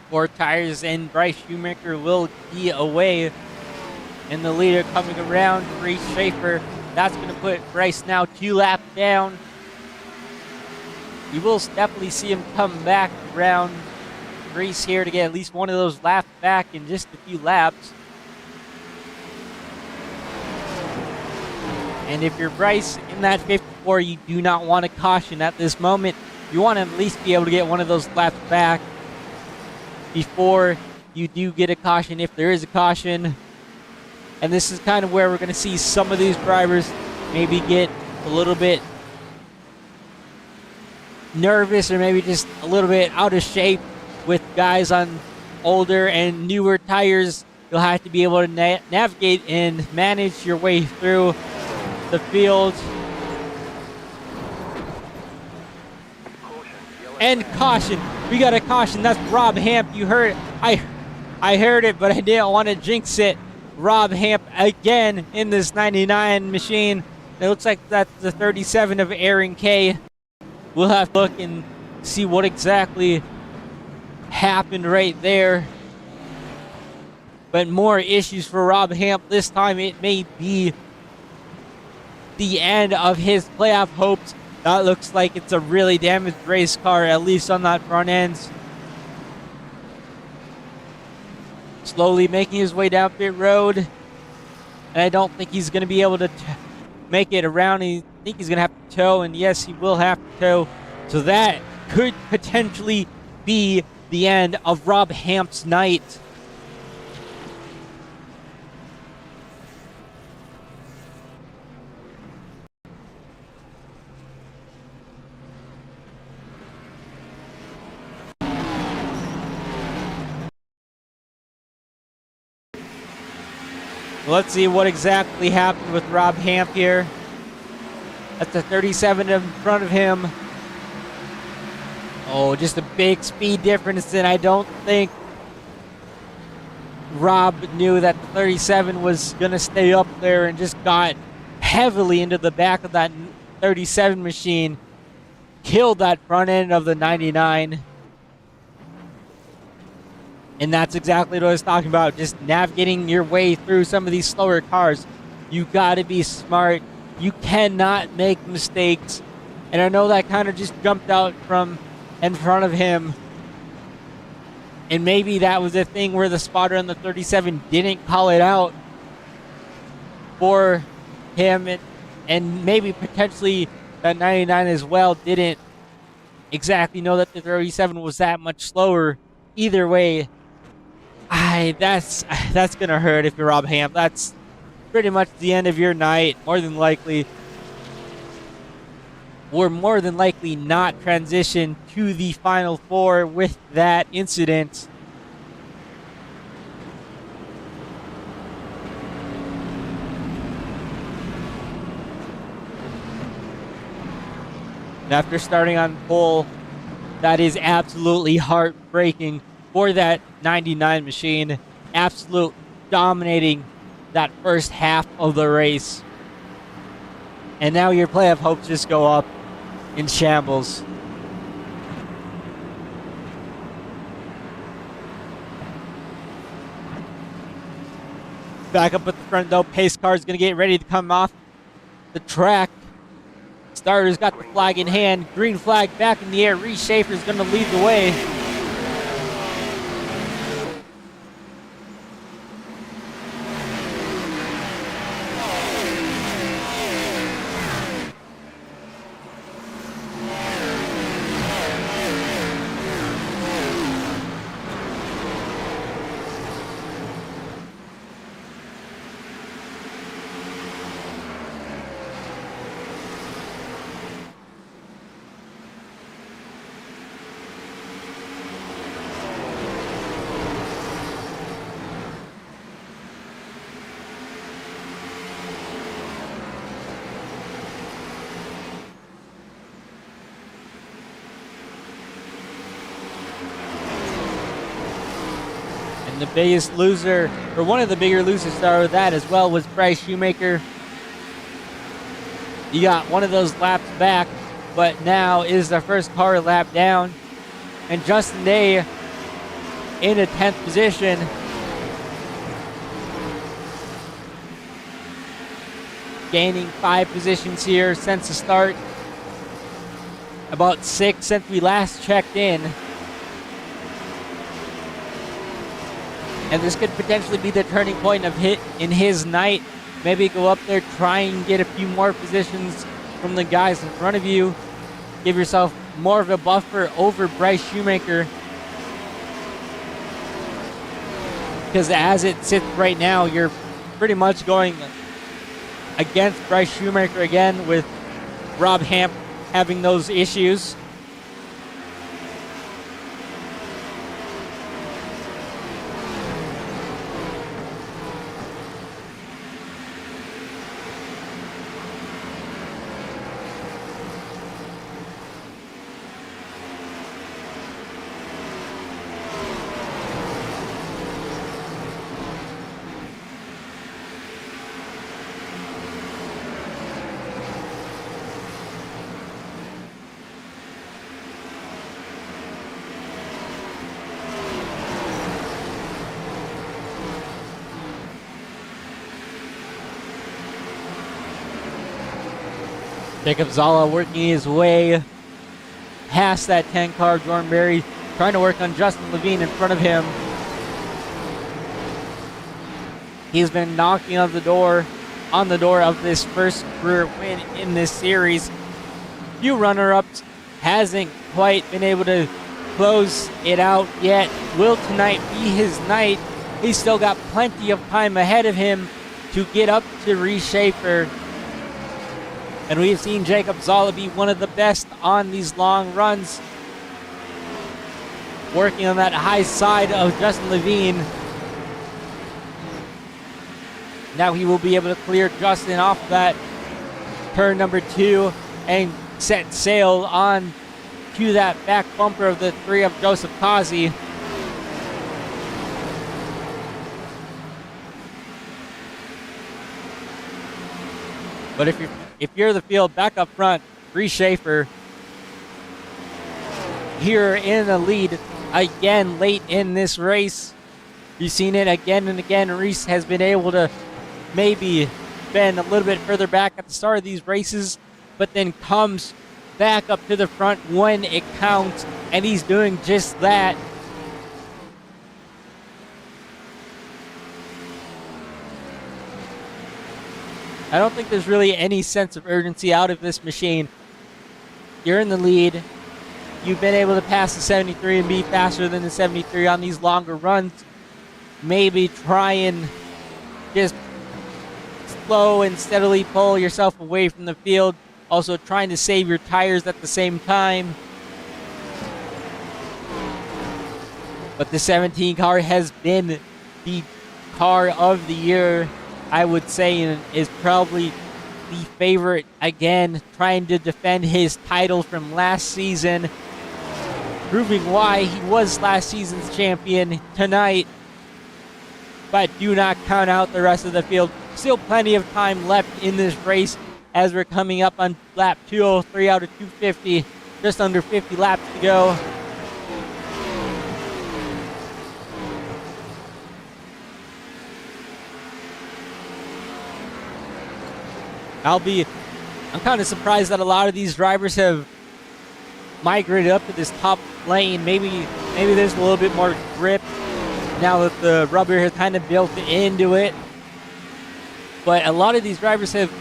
Four tires and Bryce Shoemaker will be away. And the leader coming around, Reese Schaefer. That's going to put Bryce now 2 laps down. You will definitely see him come back around Reese here to get at least one of those laps back in just a few laps. And if you're Bryce in that 54, you do not want to caution at this moment. You want to at least be able to get one of those laps back before you do get a caution, if there is a caution. And this is kind of where we're going to see some of these drivers maybe get a little bit nervous or maybe just a little bit out of shape with guys on older and newer tires. You'll have to be able to navigate and manage your way through the field. And caution. We got a caution. That's Rob Hamp. You heard it. I heard it, but I didn't want to jinx it. Rob Hamp again in this 99 machine. It looks like that's the 37 of Aaron Kay. We'll have to look and see what exactly happened right there. But more issues for Rob Hamp. This time it may be the end of his playoff hopes. That looks like it's a really damaged race car, at least on that front end. Slowly making his way down pit road. And I don't think he's going to be able to make it around. I think he's going to have to tow, and yes, he will have to tow. So that could potentially be the end of Rob Hamp's night. Let's see what exactly happened with Rob Hamp here. That's a 37 in front of him. Oh, just a big speed difference, and I don't think Rob knew that the 37 was going to stay up there and just got heavily into the back of that 37 machine. Killed that front end of the 99. And that's exactly what I was talking about, just navigating your way through some of these slower cars. You got to be smart. You cannot make mistakes. And I know that kind of just jumped out from in front of him. And maybe that was a thing where the spotter on the 37 didn't call it out for him. And maybe potentially that 99 as well didn't exactly know that the 37 was that much slower. Either way, that's gonna hurt if you're Rob Hamp. That's pretty much the end of your night, more than likely. will more than likely not transition to the Final Four with that incident. And after starting on pole, that is absolutely heartbreaking for that 99 machine. Absolute dominating that first half of the race. And now your playoff hopes just go up in shambles. Back up at the front though, pace car is going to get ready to come off the track. Starter's got the flag in hand, green flag back in the air. Reese Schaefer's going to lead the way. The biggest loser, or one of the bigger losers out of that as well, was Bryce Shoemaker. He got one of those laps back, but now is the first car lap down. And Justin Day in a 10th position. Gaining 5 positions here since the start. About 6 since we last checked in. And this could potentially be the turning point of in his night. Maybe go up there, try and get a few more positions from the guys in front of you. Give yourself more of a buffer over Bryce Shoemaker. Because as it sits right now, you're pretty much going against Bryce Shoemaker again, with Rob Hamp having those issues. Jacob Zala working his way past that 10 car. Jordan Berry trying to work on Justin Levine in front of him. He's been knocking on the door of this first career win in this series. Few runner-ups, hasn't quite been able to close it out yet. Will tonight be his night? He's still got plenty of time ahead of him to get up to Reese Schaefer. And we've seen Jacob Zala be one of the best on these long runs, working on that high side of Justin Levine. Now he will be able to clear Justin off that turn number 2 and set sail on to that back bumper of the 3 of Joseph Kazi. But if you're the field back up front, Reese Schaefer here in the lead again late in this race. You've seen it again and again. Reese has been able to maybe been a little bit further back at the start of these races, but then comes back up to the front when it counts, and he's doing just that. I don't think there's really any sense of urgency out of this machine. You're in the lead. You've been able to pass the 73 and be faster than the 73 on these longer runs. Maybe try and just slow and steadily pull yourself away from the field also trying to save your tires at the same time. But the 17 car has been the car of the year, I would say, and is probably the favorite again, trying to defend his title from last season, proving why he was last season's champion tonight. But do not count out the rest of the field. Still plenty of time left in this race as we're coming up on lap 203 out of 250. Just under 50 laps to go. I'm kind of surprised that a lot of these drivers have migrated up to this top lane. Maybe there's a little bit more grip now that the rubber has kind of built into it. But a lot of these drivers have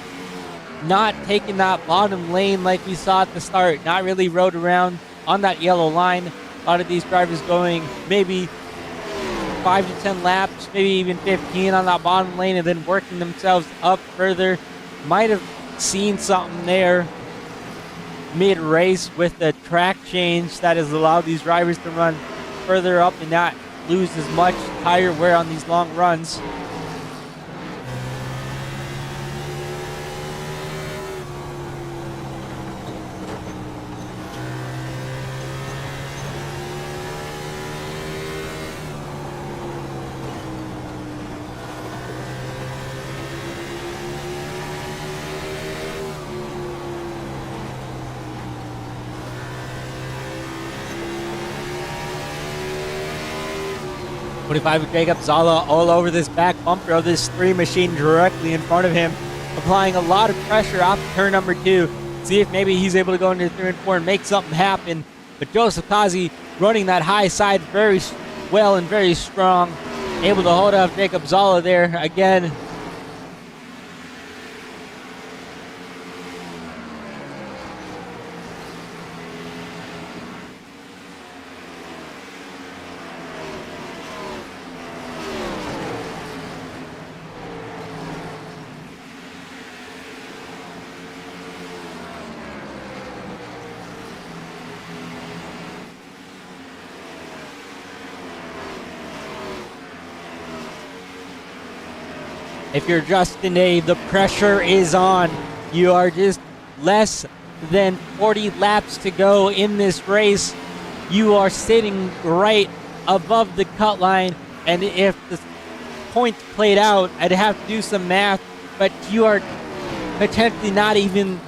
not taken that bottom lane like we saw at the start. Not really rode around on that yellow line. A lot of these drivers going maybe 5 to 10 laps, maybe even 15 on that bottom lane, and then working themselves up further. Might have seen something there mid-race with the track change that has allowed these drivers to run further up and not lose as much tire wear on these long runs. With Jacob Zala all over this back bumper of this 3 machine directly in front of him, applying a lot of pressure off turn number 2. See if maybe he's able to go into 3 and 4 and make something happen. But Joseph Kazi running that high side very well and very strong, able to hold off Jacob Zala there again. If you're Justin Day, the pressure is on. You are just less than 40 laps to go in this race. You are sitting right above the cut line, and if the points played out, I'd have to do some math, but you are potentially not even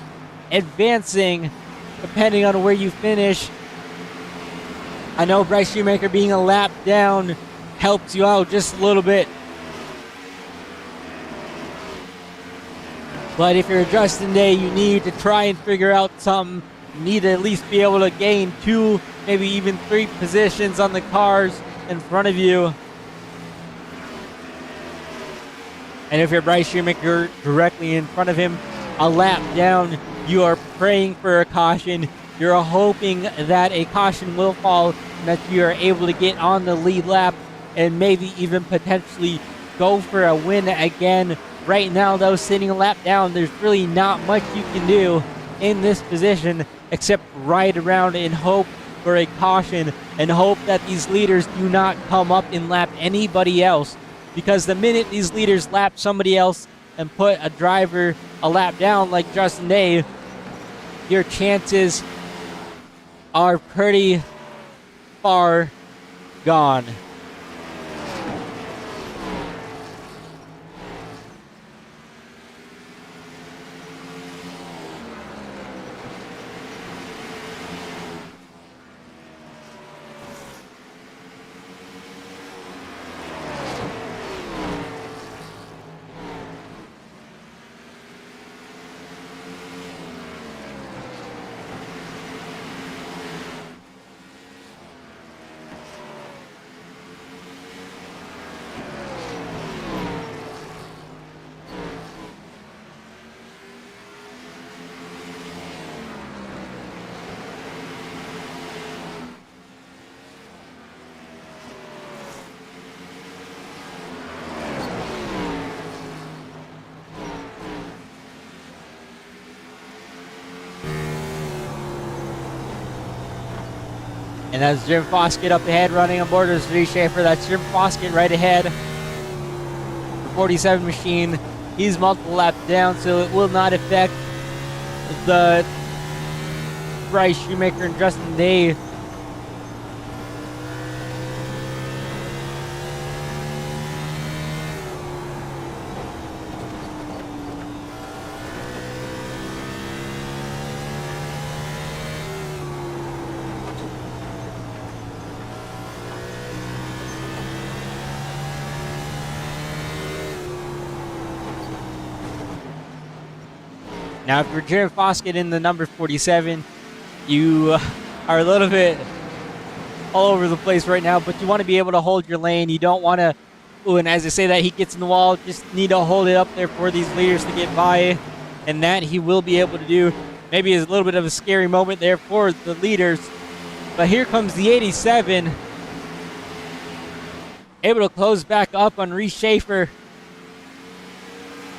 advancing depending on where you finish. I know Bryce Shoemaker being a lap down helps you out just a little bit. But if you're Justin Day, you need to try and figure out something. You need to at least be able to gain 2, maybe even 3 positions on the cars in front of you. And if you're Bryce Shoemaker directly in front of him, a lap down, you are praying for a caution. You're hoping that a caution will fall and that you are able to get on the lead lap and maybe even potentially go for a win again. Right now, though, sitting a lap down, there's really not much you can do in this position except ride around and hope for a caution and hope that these leaders do not come up and lap anybody else. Because the minute these leaders lap somebody else and put a driver a lap down like Justin Day, your chances are pretty far gone. And that's Jim Foskett up ahead running on board as Reese Schaefer. That's Jim Foskett right ahead. The 47 machine, he's multiple laps down, so it will not affect the Bryce Shoemaker and Justin Day. Now, if you're Jim Foskett in the number 47, you are a little bit all over the place right now, but you want to be able to hold your lane. You don't want to, and as I say that, he gets in the wall, just need to hold it up there for these leaders to get by, and that he will be able to do. Maybe it's a little bit of a scary moment there for the leaders, but here comes the 87, able to close back up on Reese Schaefer.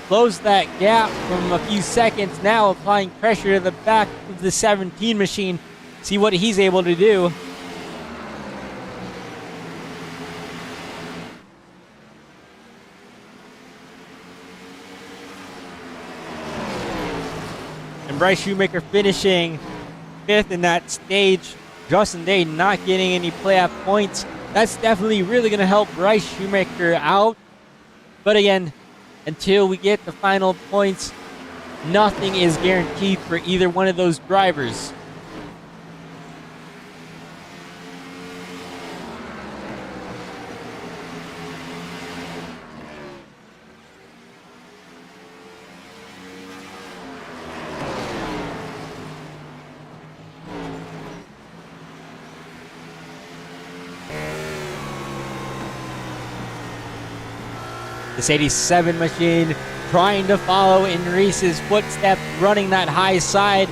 Close that gap from a few seconds, now applying pressure to the back of the 17 machine. See what he's able to do. And Bryce Shoemaker finishing 5th in that stage. Justin Day not getting any playoff points. That's definitely really going to help Bryce Shoemaker out. But again, until we get the final points, nothing is guaranteed for either one of those drivers. This 87 machine trying to follow in Reese's footsteps, running that high side.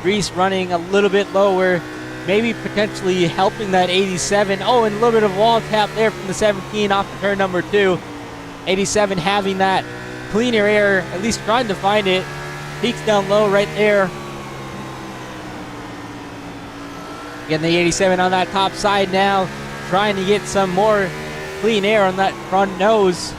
Reese running a little bit lower, maybe potentially helping that 87. Oh, and a little bit of wall tap there from the 17 off of turn number 2. 87 having that cleaner air, at least trying to find it. Peaks down low right there. Getting the 87 on that top side now, trying to get some more clean air on that front nose.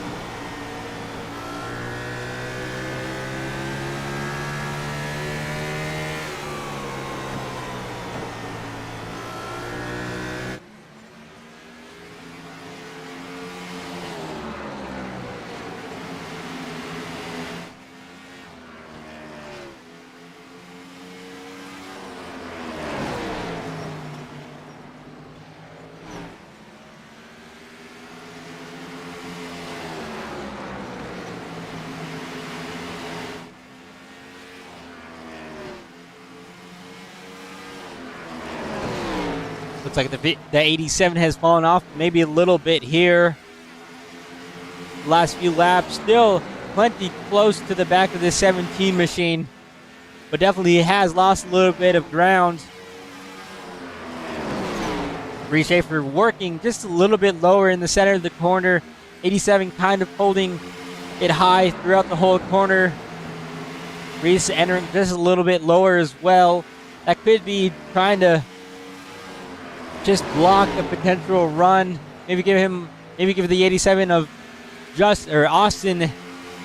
Looks like the 87 has fallen off maybe a little bit here. Last few laps, still plenty close to the back of this 17 machine, but definitely has lost a little bit of ground. Reese Schaefer working just a little bit lower in the center of the corner. 87 kind of holding it high throughout the whole corner. Reese entering just a little bit lower as well. That could be trying to just block a potential run. Maybe give the 87 of Austin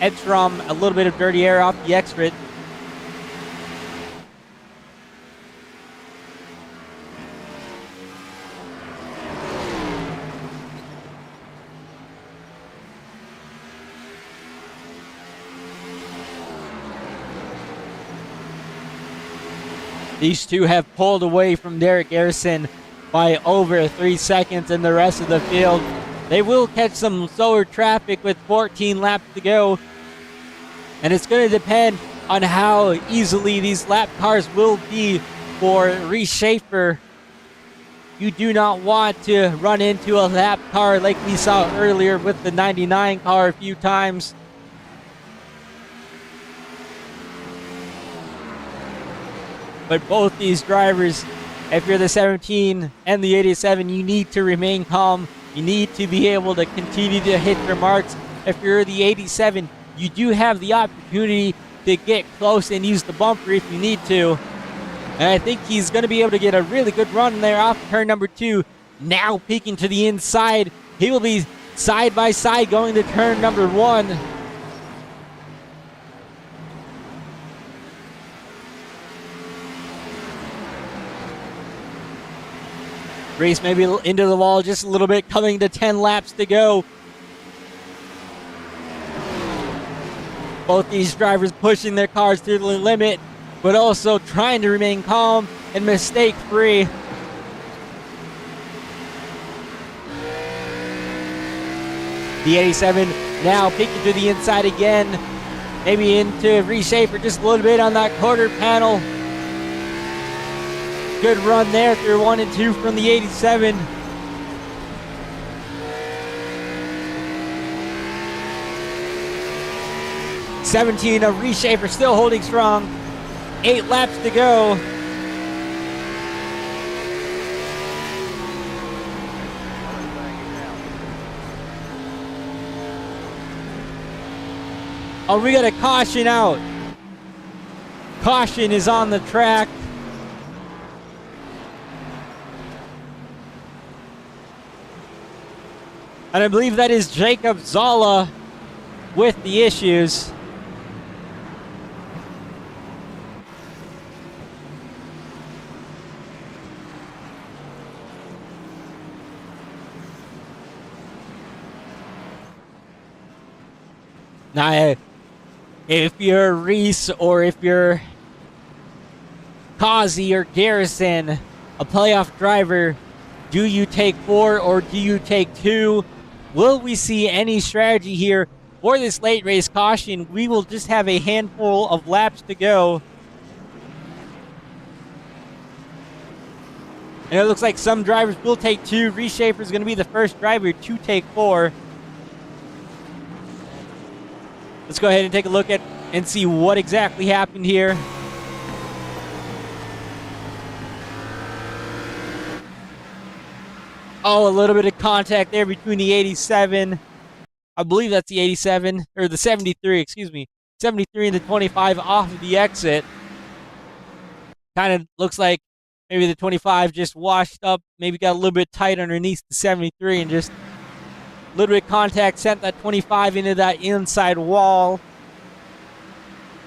Edstrom a little bit of dirty air off the exit. These two have pulled away from Derek Garrison by over 3 seconds in the rest of the field. They will catch some slower traffic with 14 laps to go. And it's going to depend on how easily these lap cars will be for Reese Schaefer. You do not want to run into a lap car like we saw earlier with the 99 car a few times. But both these drivers, if you're the 17 and the 87, you need to remain calm. You need to be able to continue to hit your marks. If you're the 87, you do have the opportunity to get close and use the bumper if you need to. And I think he's going to be able to get a really good run there off turn number 2. Now peeking to the inside. He will be side by side going to turn number 1. Race maybe into the wall just a little bit, coming to 10 laps to go. Both these drivers pushing their cars to the limit, but also trying to remain calm and mistake-free. The 87 now peeking to the inside again. Maybe into reshaper just a little bit on that quarter panel. Good run there through 1 and 2 from the 87. '17 of reshaper still holding strong. 8 laps to go. Oh, we got a caution out. Caution is on the track. And I believe that is Jacob Zala with the issues. Now, if you're Reese or if you're Kazi or Garrison, a playoff driver, do you take 4 or do you take 2? Will we see any strategy here for this late race caution? We will just have a handful of laps to go. And it looks like some drivers will take 2. Reshaper is going to be the first driver to take 4. Let's go ahead and take a look at and see what exactly happened here. Oh, a little bit of contact there between the 87. I believe that's the 87, or the 73, excuse me. 73 and the 25 off of the exit. Kind of looks like maybe the 25 just washed up, maybe got a little bit tight underneath the 73 and just a little bit of contact sent that 25 into that inside wall.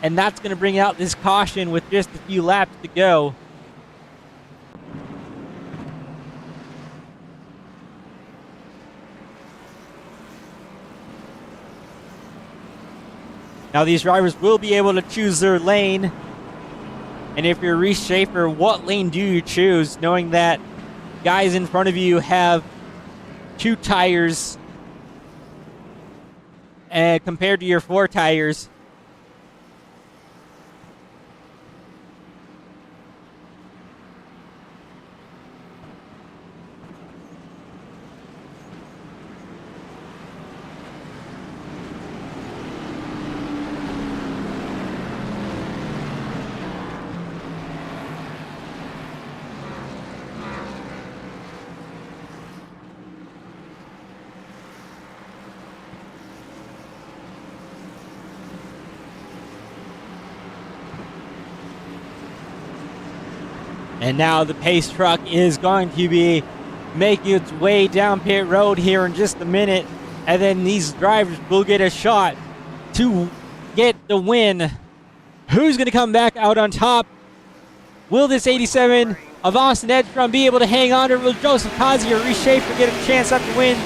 And that's going to bring out this caution with just a few laps to go. Now these drivers will be able to choose their lane. And if you're a reshaper, what lane do you choose? Knowing that guys in front of you have 2 tires compared to your 4 tires. And now the pace truck is going to be making its way down pit road here in just a minute. And then these drivers will get a shot to get the win. Who's going to come back out on top? Will this 87 of Austin Edstrom be able to hang on, or will Joseph Kazi or Reshaper get a chance at the win?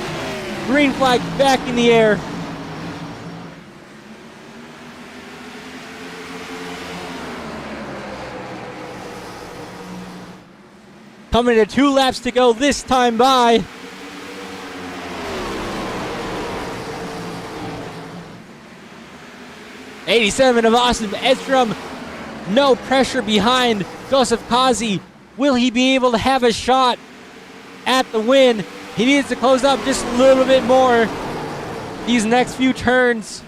Green flag back in the air. Coming to 2 laps to go this time by. '87 of Austin Edstrom. No pressure behind Joseph Kazi. Will he be able to have a shot at the win? He needs to close up just a little bit more these next few turns.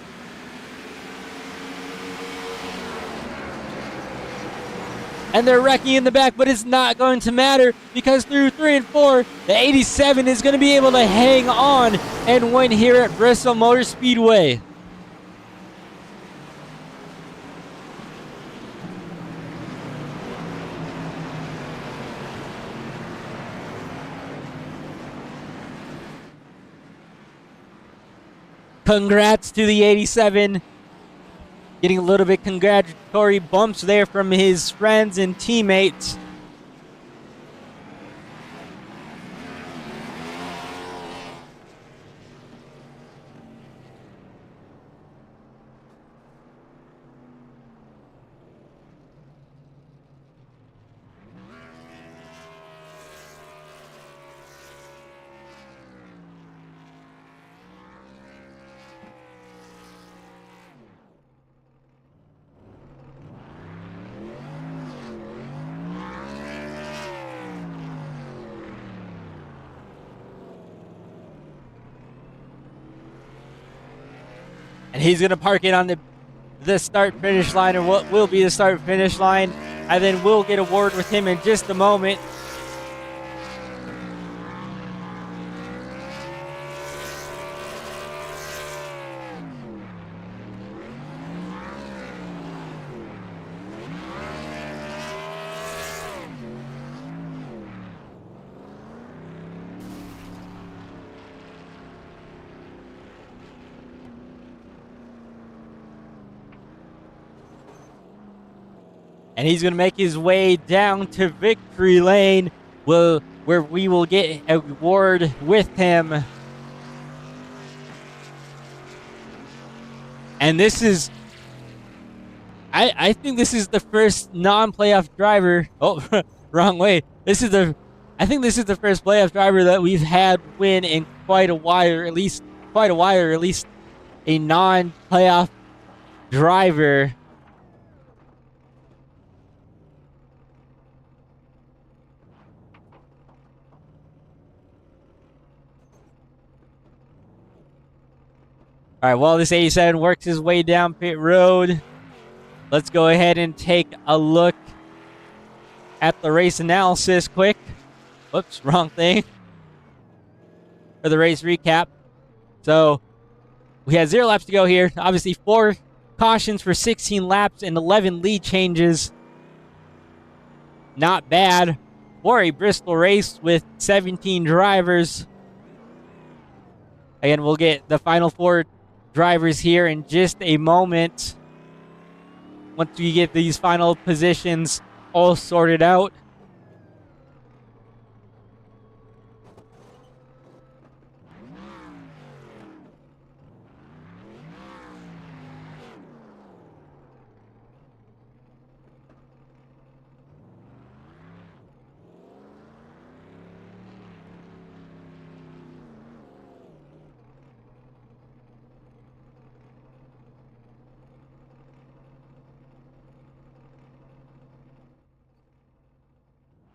And they're wrecking in the back, but it's not going to matter because through 3 and 4, the 87 is going to be able to hang on and win here at Bristol Motor Speedway. Congrats to the 87. Getting a little bit congratulatory bumps there from his friends and teammates. And he's going to park it on the start-finish line, or what will be the start-finish line. And then we'll get a word with him in just a moment. And he's going to make his way down to victory lane, where we will get a award with him. And this is, I think this is the first non-playoff driver. Oh, wrong way. I think this is the first playoff driver that we've had win in quite a while, or at least a non-playoff driver. All right, while this 87 works his way down pit road, let's go ahead and take a look at the race analysis quick. Whoops, wrong thing. For the race recap. So we had 0 laps to go here. Obviously 4 cautions for 16 laps and 11 lead changes. Not bad for a Bristol race with 17 drivers. Again, we'll get the final 4 drivers here in just a moment, once we get these final positions all sorted out.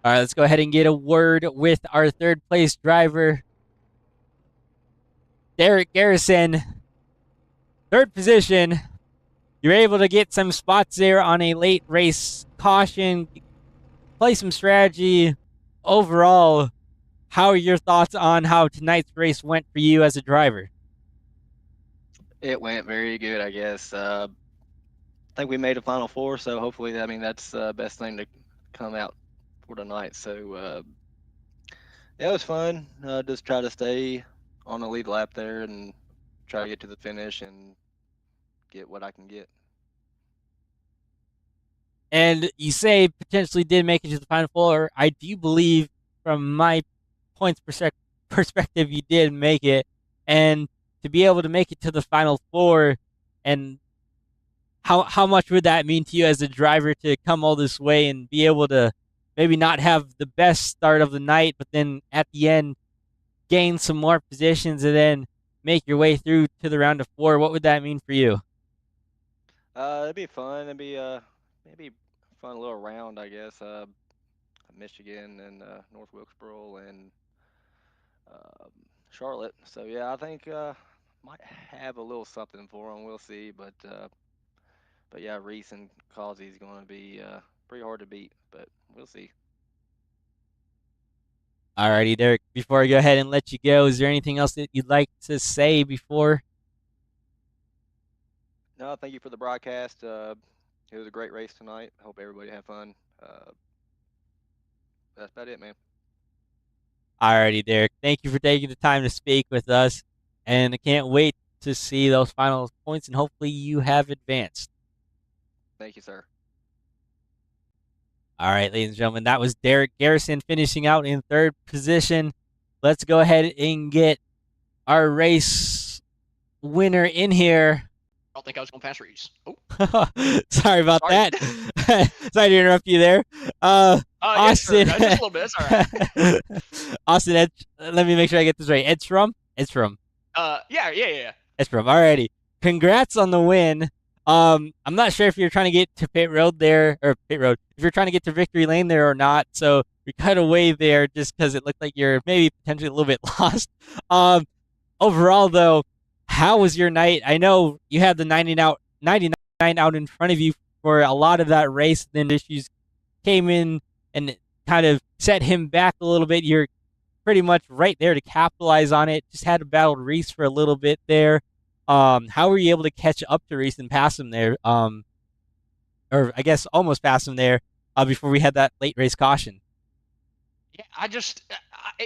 All right, let's go ahead and get a word with our third place driver, Derek Garrison. Third position. You're able to get some spots there on a late race caution, play some strategy. Overall, how are your thoughts on how tonight's race went for you as a driver? It went very good, I guess. I think we made a Final Four, so hopefully, I mean, that's the best thing to come out for tonight. So, yeah, it was fun. Just try to stay on the lead lap there and try to get to the finish and get what I can get. And you say potentially did make it to the Final Four. I do believe, from my points perspective, you did make it. And to be able to make it to the Final Four, and how much would that mean to you as a driver to come all this way and be able to maybe not have the best start of the night, but then at the end gain some more positions and then make your way through to the round of 4? What would that mean for you? It'd be fun. It'd be maybe a fun little round, I guess. Michigan and North Wilkesboro and Charlotte. So yeah, I think might have a little something for them. We'll see, but yeah, Reese and Causey is going to be pretty hard to beat, but we'll see. Alrighty, Derek, before I go ahead and let you go, is there anything else that you'd like to say before? No, thank you for the broadcast. It was a great race tonight. I hope everybody had fun. That's about it, man. Alrighty, Derek, thank you for taking the time to speak with us, and I can't wait to see those final points, and hopefully you have advanced. Thank you, sir. All right, ladies and gentlemen, that was Derek Garrison finishing out in third position. Let's go ahead and get our race winner in here. I don't think I was going to pass Reese. Oh, sorry about Sorry. that. Sorry to interrupt you there. Austin. Yes, sir. Just a little bit. It's all right. Austin, let me make sure I get this right. Edstrom? Yeah. Edstrom. Alrighty. Congrats on the win. I'm not sure if you're trying to get to pit road. If you're trying to get to victory lane there or not. So we cut away there just because it looked like you're maybe potentially a little bit lost. Overall, though, how was your night? I know you had the 99 out in front of you for a lot of that race. Then issues came in and kind of set him back a little bit. You're pretty much right there to capitalize on it. Just had to battle Reese for a little bit there. How were you able to catch up to Reese and pass him there? Or I guess almost pass him there before we had that late race caution. Yeah,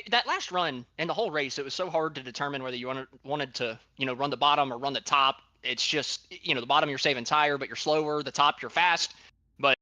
that last run and the whole race, it was so hard to determine whether you wanted to, run the bottom or run the top. It's just, the bottom you're saving tire, but you're slower. The top you're fast, but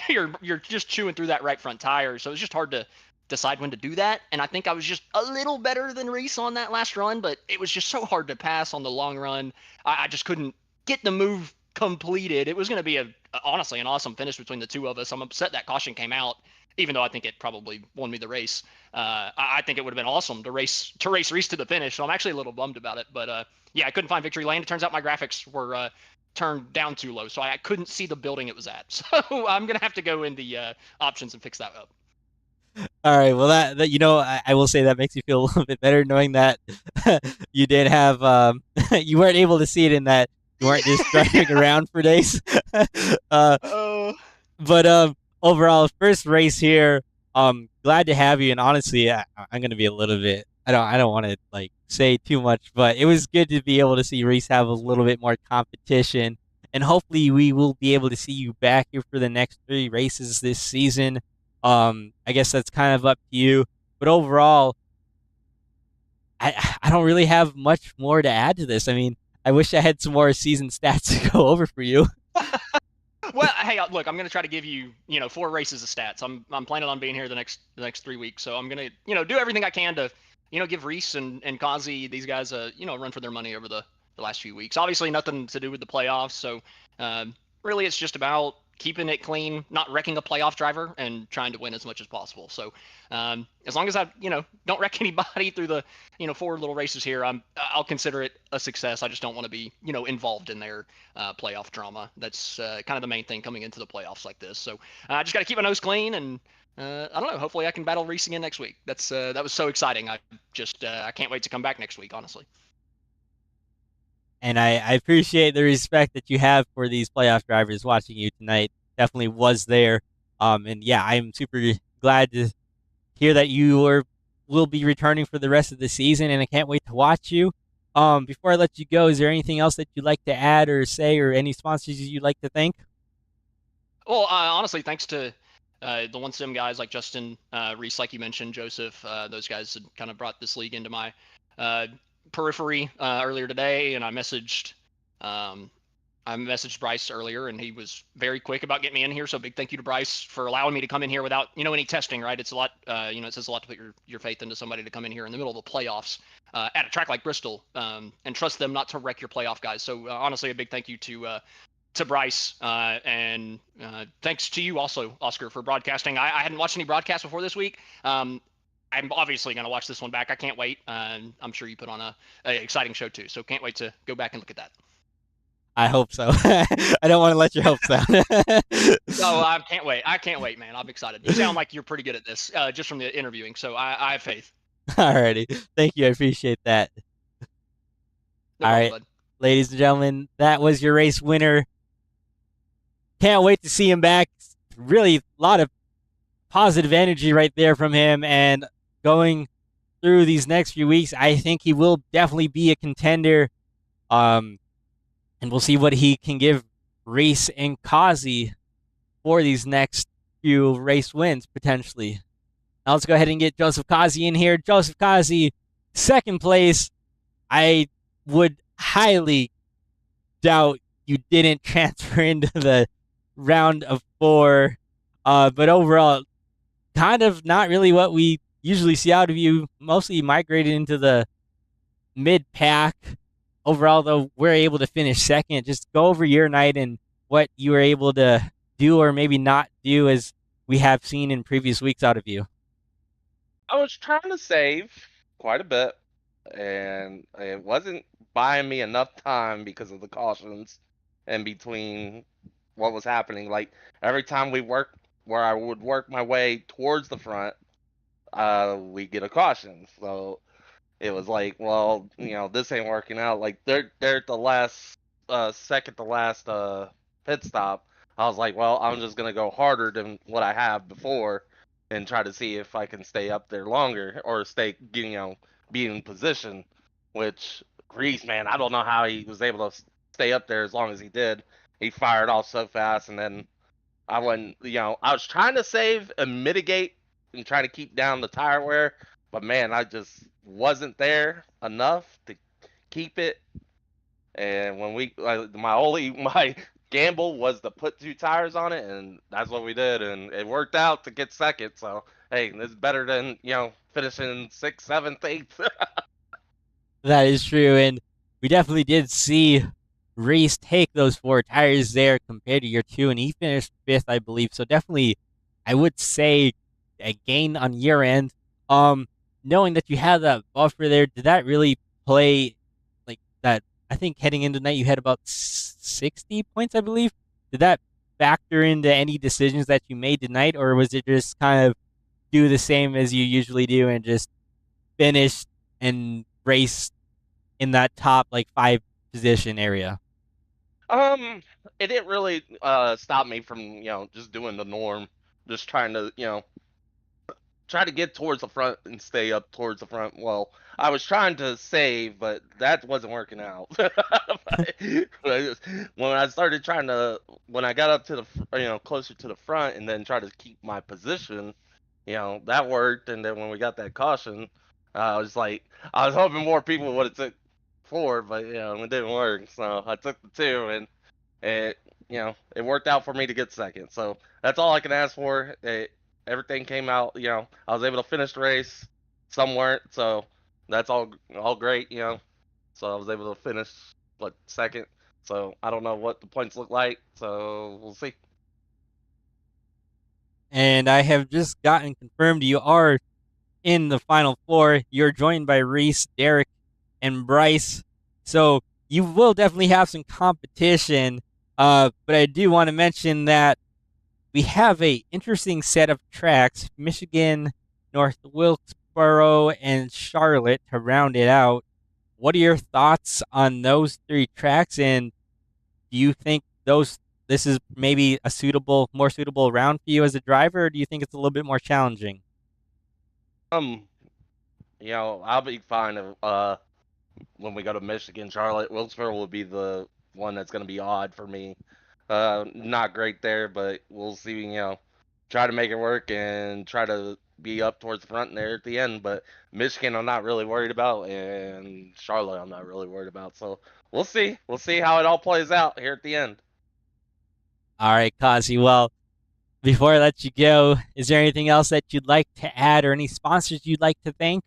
you're just chewing through that right front tire. So it's just hard to decide when to do that. And I think I was just a little better than Reese on that last run, but it was just so hard to pass on the long run. I just couldn't get the move completed. It was going to be honestly an awesome finish between the two of us. I'm upset that caution came out, even though I think it probably won me the race. I think it would have been awesome to race Reese to the finish. So I'm actually a little bummed about it. But yeah, I couldn't find victory lane. It turns out my graphics were turned down too low, so I couldn't see the building it was at. So I'm gonna have to go in the options and fix that up. All right. Well, that I will say that makes you feel a little bit better knowing that you did have you weren't able to see it in that you weren't just driving around for days. But overall, first race here. Glad to have you, and honestly, I'm gonna be a little bit. I don't want to say too much, but it was good to be able to see Reese have a little bit more competition, and hopefully we will be able to see you back here for the next 3 races this season. I guess that's kind of up to you, but overall, I don't really have much more to add to this. I mean, I wish I had some more season stats to go over for you. Well, hey, look, I'm gonna try to give you, 4 races of stats. I'm planning on being here the next 3 weeks, so I'm gonna, do everything I can to, give Reese and Kazi, these guys, a run for their money over the last few weeks. Obviously, nothing to do with the playoffs, so really, it's just about keeping it clean, not wrecking a playoff driver, and trying to win as much as possible. So as long as I, don't wreck anybody through the, 4 little races here, I'll consider it a success. I just don't want to be, involved in their playoff drama. That's kind of the main thing coming into the playoffs like this. So I just got to keep my nose clean, and I don't know. Hopefully, I can battle Reese again next week. That was so exciting. I can't wait to come back next week, honestly. And I appreciate the respect that you have for these playoff drivers. Watching you tonight definitely was there. And yeah, I'm super glad to hear that you will be returning for the rest of the season, and I can't wait to watch you. Before I let you go, is there anything else that you'd like to add or say, or any sponsors you'd like to thank? Well, honestly, thanks to the One Sim guys like Justin, Reese, like you mentioned, Joseph, those guys had kind of brought this league into my periphery earlier today, and I messaged Bryce earlier, and he was very quick about getting me in here. So big thank you to Bryce for allowing me to come in here without any testing. Right, it's a lot. It says a lot to put your faith into somebody to come in here in the middle of the playoffs at a track like Bristol, and trust them not to wreck your playoff guys. So honestly, a big thank you to Bryce, and thanks to you also, Oscar, for broadcasting. I hadn't watched any broadcasts before this week. I'm obviously going to watch this one back. I can't wait. I'm sure you put on a exciting show too, so can't wait to go back and look at that. I hope so. I don't want to let your hopes down. No, I can't wait. I can't wait, man. I'm excited. You sound like you're pretty good at this, just from the interviewing, so I have faith. Alrighty. Thank you. I appreciate that. No All problem, right, bud. ladies and gentlemen, that was your race winner. Can't wait to see him back. Really, a lot of positive energy right there from him, and going through these next few weeks, I think he will definitely be a contender. And we'll see what he can give Reese and Kazi for these next few race wins, potentially. Now let's go ahead and get Joseph Kazi in here. Joseph Kazi, second place. I would highly doubt you didn't transfer into the round of 4. But overall, kind of not really what we usually see out of you. Mostly migrated into the mid pack. Overall, though, we're able to finish second. Just go over your night and what you were able to do or maybe not do as we have seen in previous weeks out of you. I was trying to save quite a bit, and it wasn't buying me enough time because of the cautions in between what was happening. Like every time we work, where I would work my way towards the front, we get a caution. So it was like, well, this ain't working out. Like they're at the last, second to last pit stop. I was like, well, I'm just gonna go harder than what I have before, and try to see if I can stay up there longer or stay, be in position. Which Reese, man, I don't know how he was able to stay up there as long as he did. He fired off so fast, and then I went, I was trying to save and mitigate and try to keep down the tire wear, but man, I just wasn't there enough to keep it. And when my gamble was to put 2 tires on it, and that's what we did, and it worked out to get second. So hey, it's better than finishing 6th, 7th, 8th. That is true, and we definitely did see Reese take those 4 tires there compared to your 2, and he finished 5th, I believe. So definitely, I would say a gain on your end. Knowing that you had that buffer there, did that really play like that? I think heading into tonight, you had about 60 points, I believe. Did that factor into any decisions that you made tonight, or was it just kind of do the same as you usually do and just finish and race in that top like 5 position area? It didn't really stop me from just doing the norm, just trying to try to get towards the front and stay up towards the front. Well, I was trying to save, but that wasn't working out. When I started trying to, when I got up to the, closer to the front, and then try to keep my position, that worked. And then when we got that caution, I was like, I was hoping more people would have took 4, but it didn't work. So I took the 2, and it, it worked out for me to get second. So that's all I can ask for. Everything came out. I was able to finish the race. Some weren't, so that's all great. So I was able to finish second. So I don't know what the points look like. So we'll see. And I have just gotten confirmed you are in the final 4. You're joined by Reese, Derek, and Bryce. So you will definitely have some competition. But I do want to mention that we have a interesting set of tracks: Michigan, North Wilkesboro, and Charlotte to round it out. What are your thoughts on those 3 tracks, and do you think this is maybe a more suitable round for you as a driver, or do you think it's a little bit more challenging? Um, I'll be fine if, when we go to Michigan. Charlotte, Wilkesboro will be the one that's going to be odd for me. Not great there, but we'll see. Try to make it work and try to be up towards the front there at the end. But Michigan, I'm not really worried about, and Charlotte, I'm not really worried about. So we'll see. We'll see how it all plays out here at the end. All right, Kazi. Well, before I let you go, is there anything else that you'd like to add, or any sponsors you'd like to thank?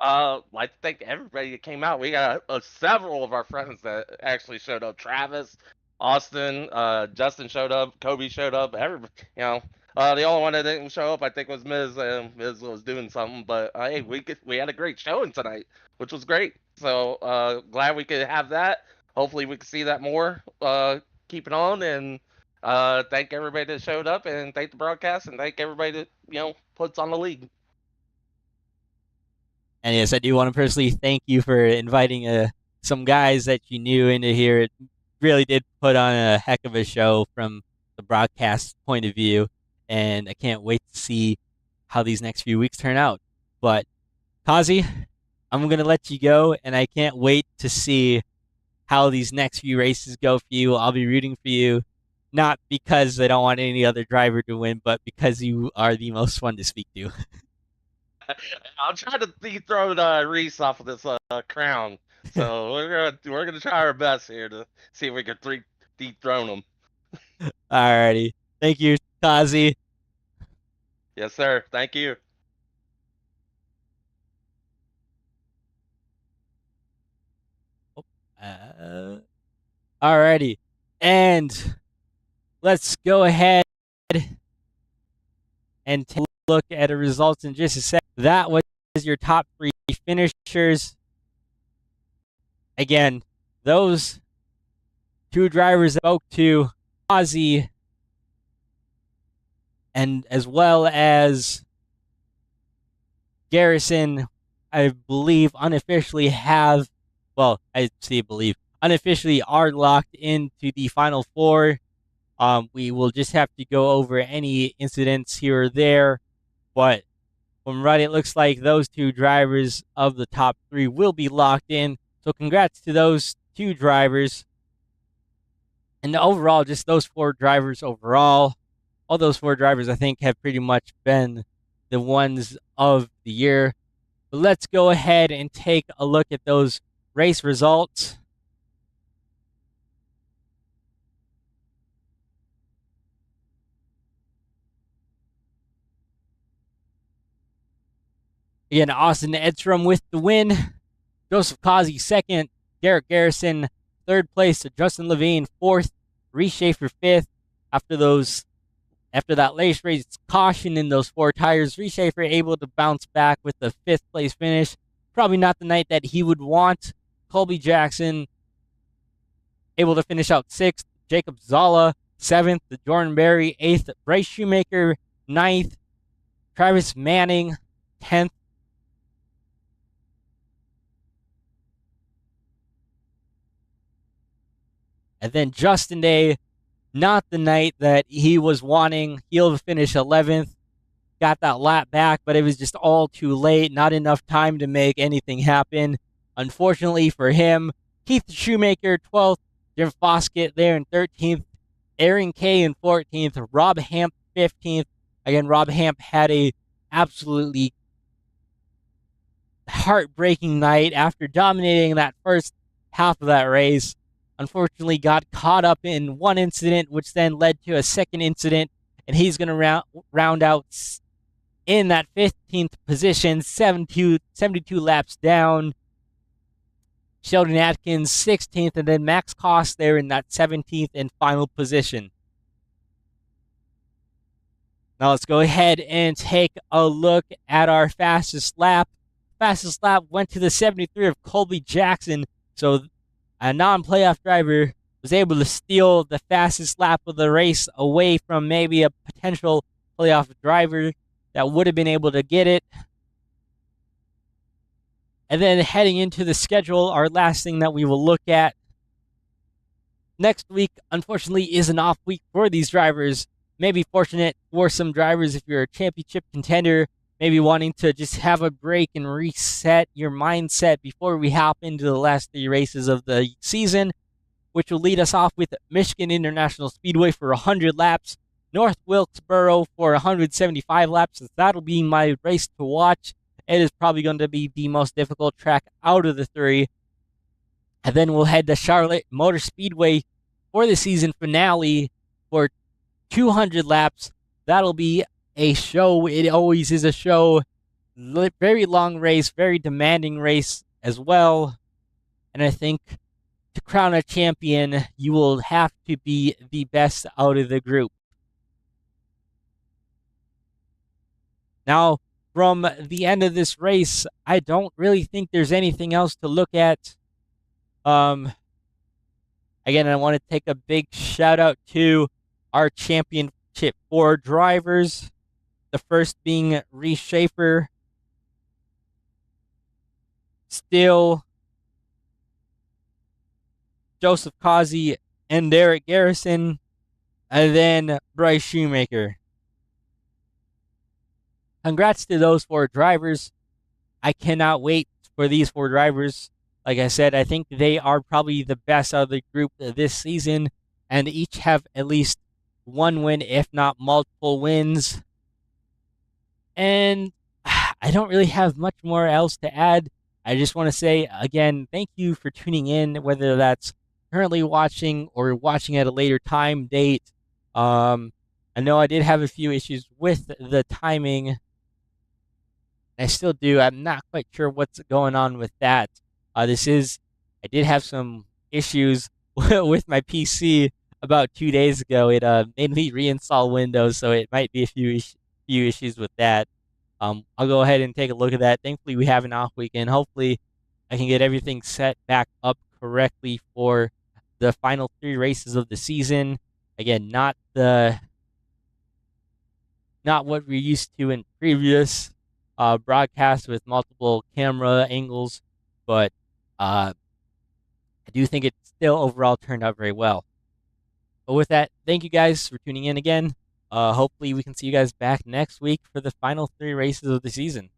Like to thank everybody that came out. We got several of our friends that actually showed up. Travis, Austin, Justin showed up. Kobe showed up. Everybody, the only one that didn't show up, I think, was Miz. Miz was doing something, but hey, we had a great showing tonight, which was great. So glad we could have that. Hopefully, we can see that more. Keep it on, and thank everybody that showed up, and thank the broadcast, and thank everybody that puts on the league. And yes, I do want to personally thank you for inviting some guys that you knew into here. It really did put on a heck of a show from the broadcast point of view, and I can't wait to see how these next few weeks turn out. But Kazi, I'm going to let you go, and I can't wait to see how these next few races go for you. I'll be rooting for you, not because I don't want any other driver to win, but because you are the most fun to speak to. I'll try to dethrone Reese off of this crown. So we're gonna try our best here to see if we can dethrone them. Alrighty. Thank you, Kazi. Yes, sir. Thank you. Alrighty. And let's go ahead and take a look at the results in just a sec. That was your top 3 finishers. Again, those 2 drivers spoke to Ozzy and as well as Garrison, I believe unofficially unofficially are locked into the final 4. We will just have to go over any incidents here or there, but from what it looks like, those 2 drivers of the top 3 will be locked in. So congrats to those 2 drivers. And overall, just those 4 drivers overall, all those 4 drivers I think have pretty much been the ones of the year. But let's go ahead and take a look at those race results. Again, Austin Edstrom with the win. Joseph Kazi second. Garrett Garrison third place. Justin Levine fourth. Reese Schaefer fifth. After that late race caution in those 4 tires, Reese Schaefer able to bounce back with the 5th place finish. Probably not the night that he would want. Colby Jackson able to finish out 6th. Jacob Zala 7th. Jordan Berry 8th. Bryce Shoemaker 9th. Travis Manning 10th. And then Justin Day, not the night that he was wanting. He'll finish 11th. Got that lap back, but it was just all too late. Not enough time to make anything happen. Unfortunately for him, Keith Shoemaker 12th. Jim Foskett there in 13th. Aaron Kay in 14th. Rob Hamp 15th. Again, Rob Hamp had a absolutely heartbreaking night after dominating that first half of that race. Unfortunately got caught up in one incident, which then led to a second incident, and he's going to round out in that 15th position, 72 laps down. Sheldon Atkins 16th, and then Max Koss there in that 17th and final position. Now let's go ahead and take a look at our fastest lap. Fastest lap went to the 73 of Colby Jackson, so a non-playoff driver was able to steal the fastest lap of the race away from maybe a potential playoff driver that would have been able to get it. And then heading into the schedule, our last thing that we will look at next week, unfortunately, is an off week for these drivers. Maybe fortunate for some drivers if you're a championship contender, maybe wanting to just have a break and reset your mindset before we hop into the last 3 races of the season, which will lead us off with Michigan International Speedway for 100 laps, North Wilkesboro for 175 laps. That'll be my race to watch. It is probably going to be the most difficult track out of the 3. And then we'll head to Charlotte Motor Speedway for the season finale for 200 laps. That'll be a show. It always is a show. Very long race, very demanding race as well. And I think to crown a champion, you will have to be the best out of the group. Now, from the end of this race, I don't really think there's anything else to look at. Again, I want to take a big shout out to our championship 4 drivers. The first being Reese Schaefer, Still, Joseph Kazi, and Derek Garrison, and then Bryce Shoemaker. Congrats to those 4 drivers. I cannot wait for these 4 drivers. Like I said, I think they are probably the best out of the group this season, and each have at least 1 win, if not multiple wins. And I don't really have much more else to add. I just want to say again, thank you for tuning in, whether that's currently watching or watching at a later time date. I know I did have a few issues with the timing. I still do. I'm not quite sure what's going on with that. I did have some issues with my PC about 2 days ago. It made me reinstall Windows, so it might be a few issues with that. I'll go ahead and take a look at that. Thankfully, we have an off weekend. Hopefully, I can get everything set back up correctly for the final 3 races of the season. Again, not what we're used to in previous broadcasts with multiple camera angles, but I do think it still overall turned out very well. But with that, thank you guys for tuning in again. Hopefully, we can see you guys back next week for the final 3 races of the season.